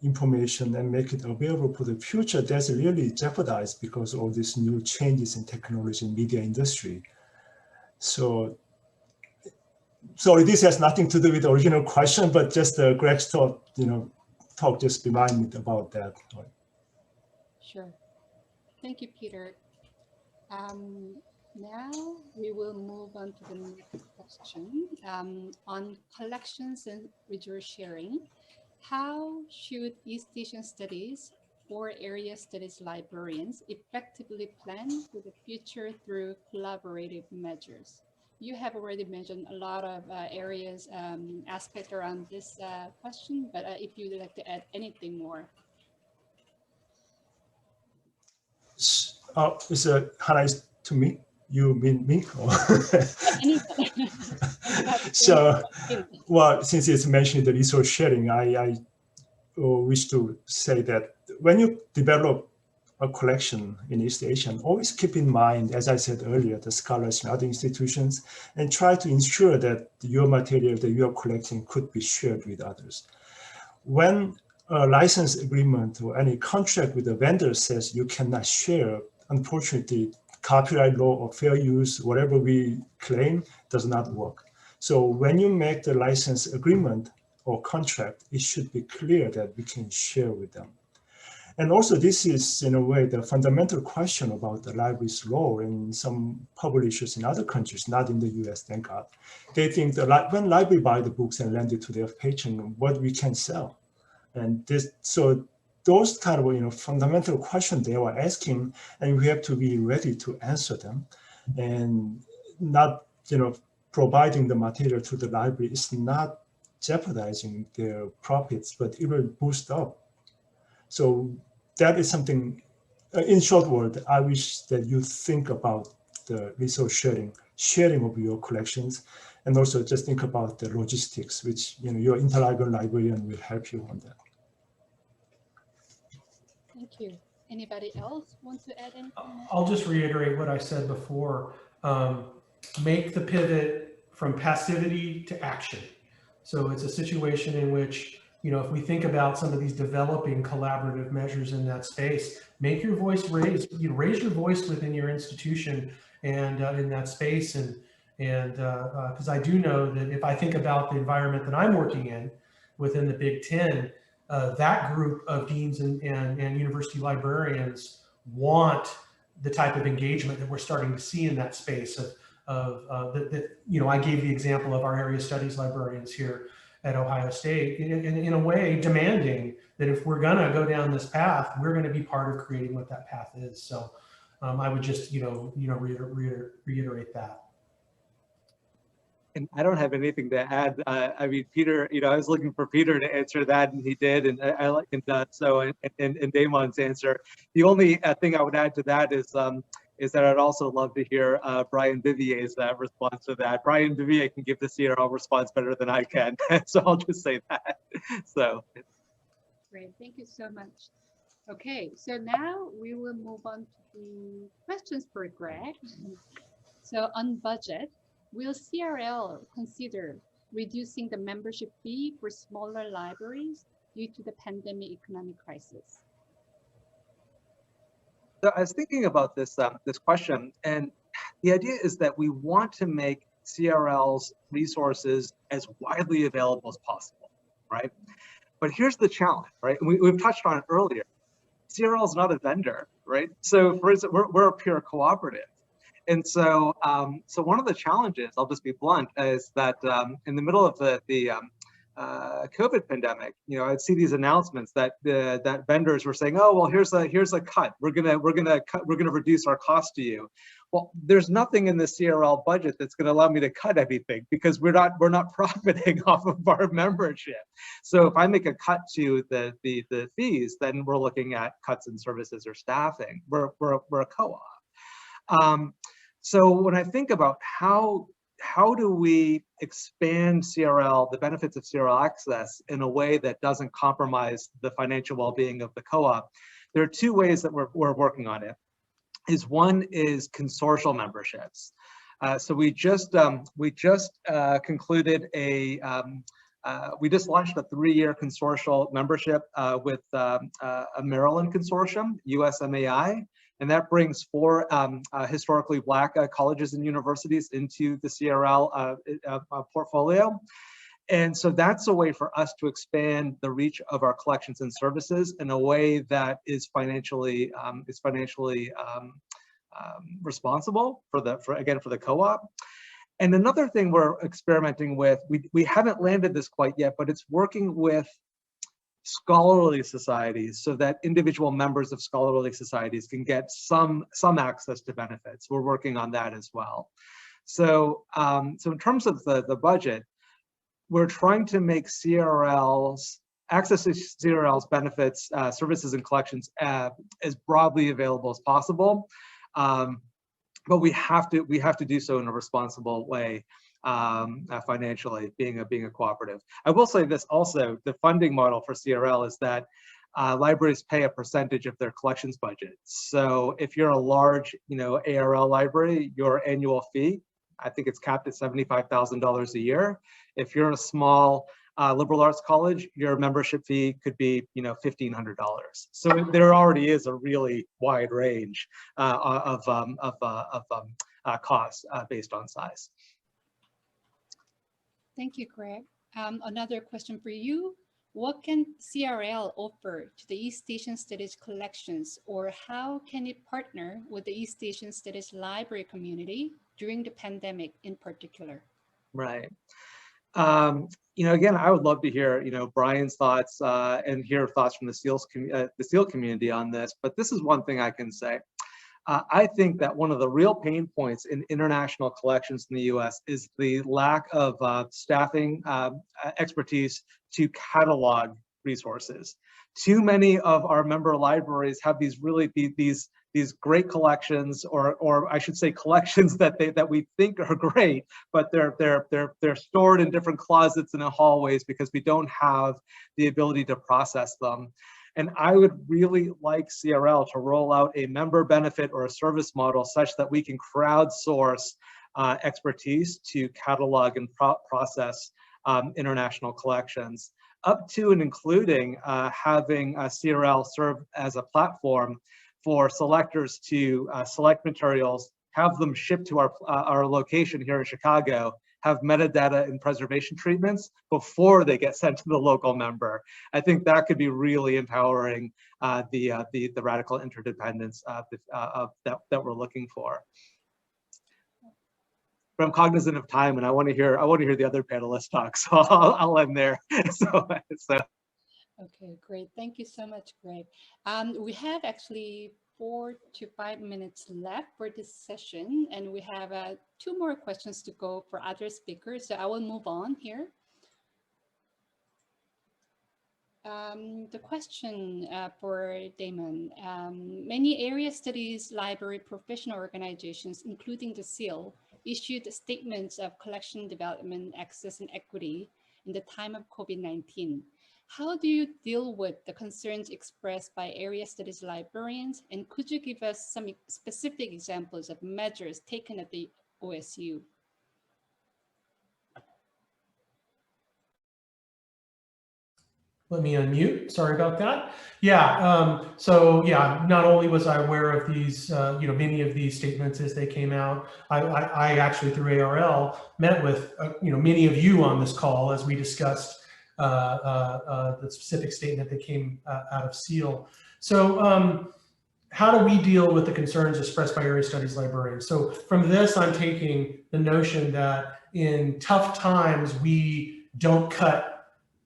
information and make it available for the future, that's really jeopardized because of all these new changes in technology and media industry. So sorry, this has nothing to do with the original question, but just Greg's talk just reminded me about that. Sure. Thank you, Peter. Now we will move on to the next question on collections and resource sharing. How should East Asian Studies or Area Studies librarians effectively plan for the future through collaborative measures? You have already mentioned a lot of areas, aspects around this question, but if you'd like to add anything more. Is Hannah to me? You mean me? So, well, since it's mentioned the resource sharing, I wish to say that when you develop a collection in East Asia, always keep in mind, as I said earlier, the scholars in other institutions, and try to ensure that your material that you are collecting could be shared with others. When a license agreement or any contract with the vendor says you cannot share, unfortunately, copyright law or fair use, whatever we claim, does not work. So when you make the license agreement or contract, it should be clear that we can share with them. And also this is, in a way, the fundamental question about the library's role in some publishers in other countries, not in the US, thank God. They think that when library buy the books and lend it to their patron, what we can sell. And this, so those kind of fundamental questions they were asking, and we have to be ready to answer them, and not providing the material to the library is not jeopardizing their profits, but it will boost up. So that is something, in short word, I wish that you think about the resource sharing of your collections, and also just think about the logistics, which your interlibrary librarian will help you on that. Thank you. Anybody else want to add anything? I'll just reiterate what I said before. Make the pivot from passivity to action. So it's a situation in which, if we think about some of these developing collaborative measures in that space, make your voice raise your voice within your institution and in that space. And because I do know that if I think about the environment that I'm working in within the Big Ten, that group of deans and university librarians want the type of engagement that we're starting to see in that space I gave the example of our area studies librarians here at Ohio State, in a way demanding that if we're gonna go down this path, we're gonna be part of creating what that path is. So I would just, reiterate that. And I don't have anything to add. I mean, Peter, I was looking for Peter to answer that, and he did, and I like that. So, and Damon's answer. The only thing I would add to that is that I'd also love to hear Brian Vivier's response to that. Brian Vivier can give the CRL response better than I can, so I'll just say that. So. Great, thank you so much. Okay, so now we will move on to the questions for Greg. So on budget, will CRL consider reducing the membership fee for smaller libraries due to the pandemic economic crisis? So I was thinking about this this question, and the idea is that we want to make CRL's resources as widely available as possible, right? But here's the challenge, right? And we've touched on it earlier. CRL is not a vendor, right? So for instance, we're a pure cooperative. And so, so one of the challenges, I'll just be blunt, is that in the middle of the COVID pandemic, I'd see these announcements that that vendors were saying, "Oh, well, here's a cut. We're gonna reduce our cost to you." Well, there's nothing in the CRL budget that's going to allow me to cut anything because we're not profiting off of our membership. So if I make a cut to the fees, then we're looking at cuts in services or staffing. We're a co-op. So when I think about how do we expand CRL, the benefits of CRL access in a way that doesn't compromise the financial well-being of the co-op, there are two ways that we're working on it. One is consortial memberships. So we just concluded we just launched a 3-year consortial membership with a Maryland consortium, USMAI. And that brings 4 historically Black colleges and universities into the CRL portfolio. And so that's a way for us to expand the reach of our collections and services in a way that is financially responsible for the co-op. And another thing we're experimenting with, we haven't landed this quite yet, but it's working with scholarly societies so that individual members of scholarly societies can get some access to benefits. We're working on that as well. So, so in terms of the budget, we're trying to make access to CRL's benefits, services, and collections as broadly available as possible. But we have to do so in a responsible way. Financially, being a cooperative. I will say this also, the funding model for CRL is that libraries pay a percentage of their collections budget. So if you're a large, ARL library, your annual fee, I think it's capped at $75,000 a year. If you're a small liberal arts college, your membership fee could be, $1,500. So there already is a really wide range of costs based on size. Thank you, Greg. Another question for you. What can CRL offer to the East Asian Studies collections, or how can it partner with the East Asian Studies library community during the pandemic in particular? Right. You know, again, I would love to hear, you know, Brian's thoughts and hear thoughts from the SEAL community on this. But this is one thing I can say. I think that one of the real pain points in international collections in the U.S. is the lack of staffing expertise to catalog resources. Too many of our member libraries have these really these great collections, or I should say collections that we think are great, but they're stored in different closets and in hallways because we don't have the ability to process them. And I would really like CRL to roll out a member benefit or a service model such that we can crowdsource expertise to catalog and process international collections, up to and including having CRL serve as a platform for selectors to select materials, have them shipped to our location here in Chicago, have metadata and preservation treatments before they get sent to the local member. I think that could be really empowering the radical interdependence that we're looking for. But I'm cognizant of time, and I want to hear the other panelists talk, so I'll end there. So. Okay, great. Thank you so much, Greg. We have actually 4 to 5 minutes left for this session, and we have 2 more questions to go for other speakers. So I will move on here. The question for Damon. Many area studies library professional organizations, including the CEAL, issued statements of collection development, access, and equity in the time of COVID-19. How do you deal with the concerns expressed by area studies librarians? And could you give us some specific examples of measures taken at the OSU? Let me unmute. Sorry about that. Yeah. So yeah, not only was I aware of these, you know, many of these statements as they came out, I actually through ARL met with, you know, many of you on this call as we discussed the specific statement that came out of CEAL. So how do we deal with the concerns expressed by area studies librarians? So from this, I'm taking the notion that in tough times, we don't cut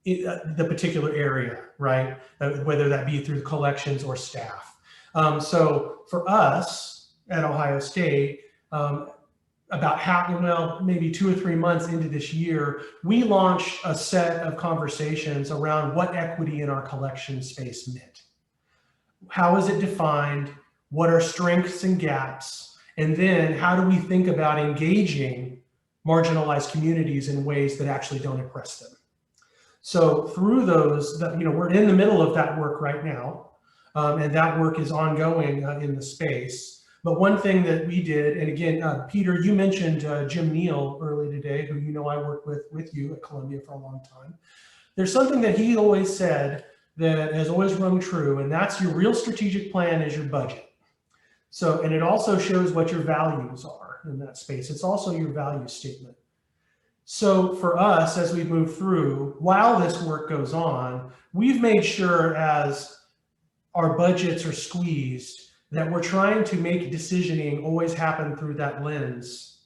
the particular area, right? Whether that be through collections or staff. So for us at Ohio State, about maybe 2 or 3 months into this year, we launched a set of conversations around what equity in our collection space meant. How is it defined? What are strengths and gaps? And then how do we think about engaging marginalized communities in ways that actually don't oppress them? So through those, you know, we're in the middle of that work right now, and that work is ongoing in the space. But one thing that we did, and again, Peter, you mentioned Jim Neal earlier today, who you know I worked with you at Columbia for a long time. There's something that he always said that has always rung true, and that's your real strategic plan is your budget. So, and it also shows what your values are in that space. It's also your value statement. So for us, as we move through, while this work goes on, we've made sure as our budgets are squeezed that we're trying to make decisioning always happen through that lens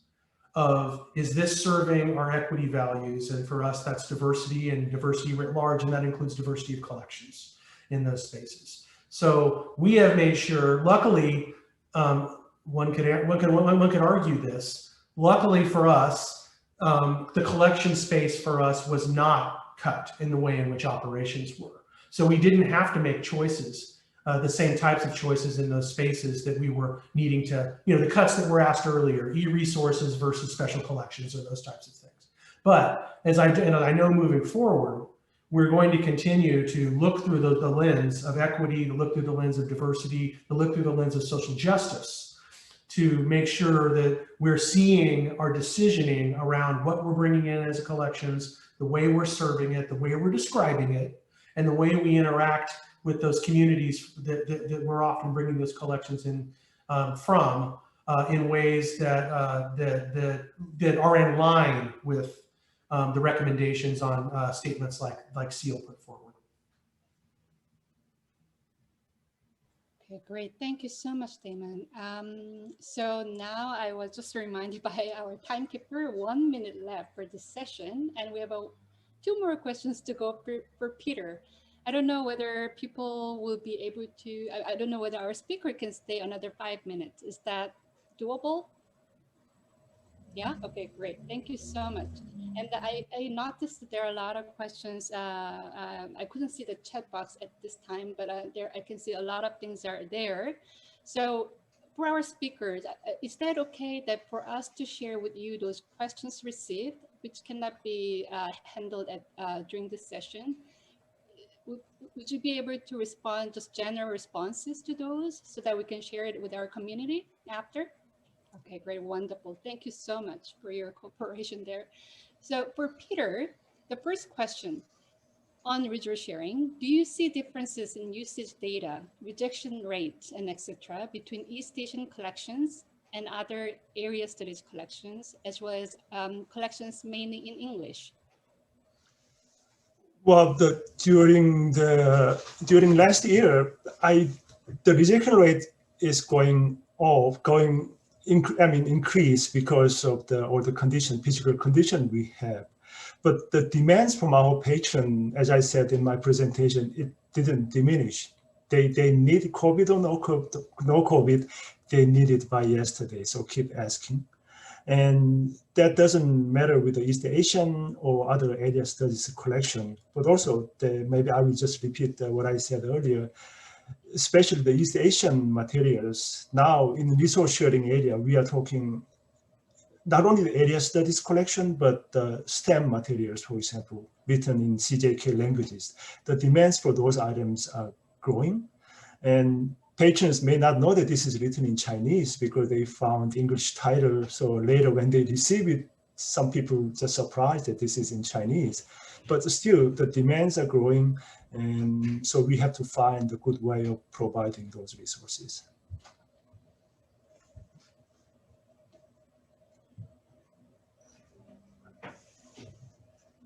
of, is this serving our equity values? And for us, that's diversity and diversity writ large, and that includes diversity of collections in those spaces. So we have made sure, luckily, one could argue this, luckily for us, the collection space for us was not cut in the way in which operations were. So we didn't have to make choices, the same types of choices in those spaces that we were needing to, you know, the cuts that were asked earlier, e-resources versus special collections or those types of things. But as I know moving forward, we're going to continue to look through the lens of equity, to look through the lens of diversity, to look through the lens of social justice, to make sure that we're seeing our decisioning around what we're bringing in as collections, the way we're serving it, the way we're describing it, and the way we interact with those communities that we're often bringing those collections in from in ways that are in line with the recommendations on statements like CEAL put forward. Okay, great. Thank you so much, Damon. So now I was just reminded by our timekeeper, 1 minute left for this session, and we have two more questions to go for Peter. I don't know whether people will be able to, I don't know whether our speaker can stay another 5 minutes. Is that doable? Yeah, okay, great. Thank you so much. And I noticed that there are a lot of questions. I couldn't see the chat box at this time, but there I can see a lot of things are there. So for our speakers, is that okay that for us to share with you those questions received, which cannot be handled during this session? Would you be able to respond just general responses to those so that we can share it with our community after? Okay, great, wonderful. Thank you so much for your cooperation there. So for Peter, the first question on resource sharing, do you see differences in usage data, rejection rates, and etc. between East Asian collections and other area studies collections, as well as collections mainly in English? Well, during last year, the rejection rate is increase because of all the physical condition we have. But the demands from our patron, as I said in my presentation, it didn't diminish. They need COVID or no COVID, they need it by yesterday. So keep asking. And that doesn't matter with the East Asian or other area studies collection, but also maybe I will just repeat what I said earlier, especially the East Asian materials. Now in the resource sharing area, we are talking not only the area studies collection, but the STEM materials, for example, written in CJK languages. The demands for those items are growing, and patrons may not know that this is written in Chinese because they found English title. So later when they receive it, some people just surprised that this is in Chinese. But still, the demands are growing, and so we have to find a good way of providing those resources.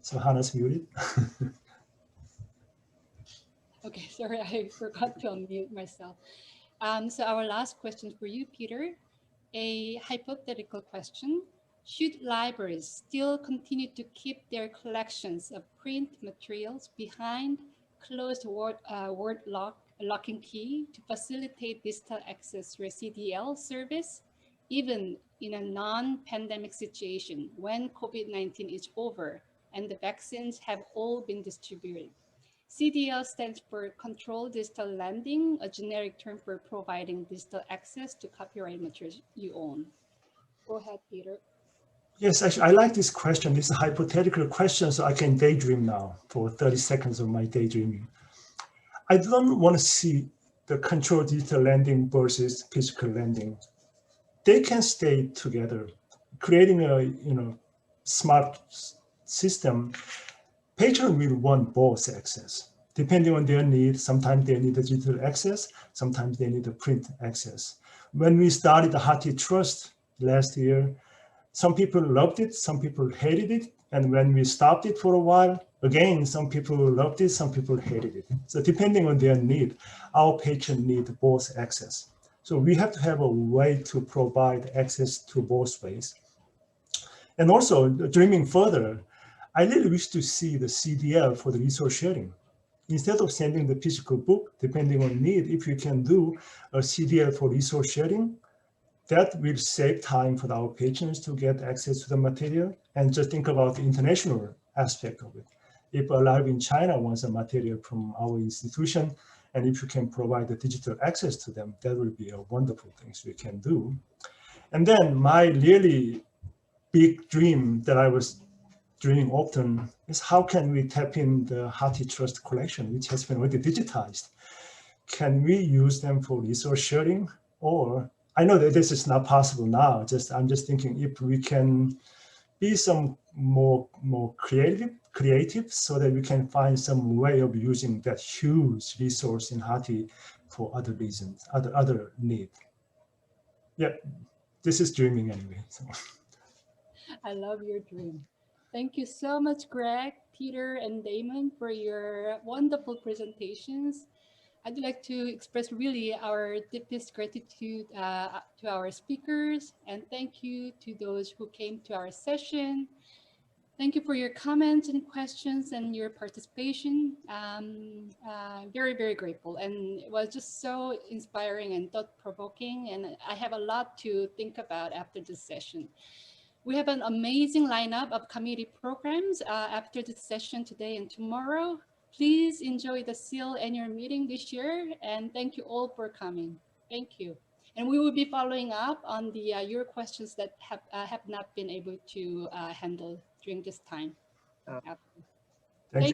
So Hannah's muted. Okay, sorry, I forgot to unmute myself. So our last question for you, Peter, a hypothetical question. Should libraries still continue to keep their collections of print materials behind closed word locking key to facilitate digital access through a CDL service, even in a non-pandemic situation when COVID-19 is over and the vaccines have all been distributed? CDL stands for Controlled Digital Lending, a generic term for providing digital access to copyright materials you own. Go ahead, Peter. Yes, actually, I like this question. It's a hypothetical question, so I can daydream now for 30 seconds of my daydreaming. I don't want to see the controlled digital lending versus physical lending. They can stay together, creating a smart system. Patrons will want both access, depending on their need. Sometimes they need the digital access, sometimes they need the print access. When we started the Hati Trust last year, some people loved it, some people hated it. And when we stopped it for a while, again, some people loved it, some people hated it. So depending on their need, our patrons need both access. So we have to have a way to provide access to both ways. And also, dreaming further, I really wish to see the CDL for the resource sharing. Instead of sending the physical book, depending on need, if you can do a CDL for resource sharing, that will save time for our patrons to get access to the material. And just think about the international aspect of it. If a library in China wants a material from our institution, and if you can provide the digital access to them, that will be a wonderful thing we can do. And then my really big dream that I was dreaming often is how can we tap in the Hati Trust collection, which has been already digitized? Can we use them for resource sharing? Or I know that this is not possible now. I'm just thinking if we can be some more creative so that we can find some way of using that huge resource in Hati for other reasons, other need. Yeah, this is dreaming anyway. So. I love your dream. Thank you so much, Greg, Peter, and Damon for your wonderful presentations. I'd like to express really our deepest gratitude to our speakers, and thank you to those who came to our session. Thank you for your comments and questions and your participation. Very, very grateful. And it was just so inspiring and thought-provoking. And I have a lot to think about after this session. We have an amazing lineup of community programs after this session today and tomorrow. Please enjoy the CEAL annual meeting this year. And thank you all for coming. Thank you. And we will be following up on the your questions that have not been able to handle during this time.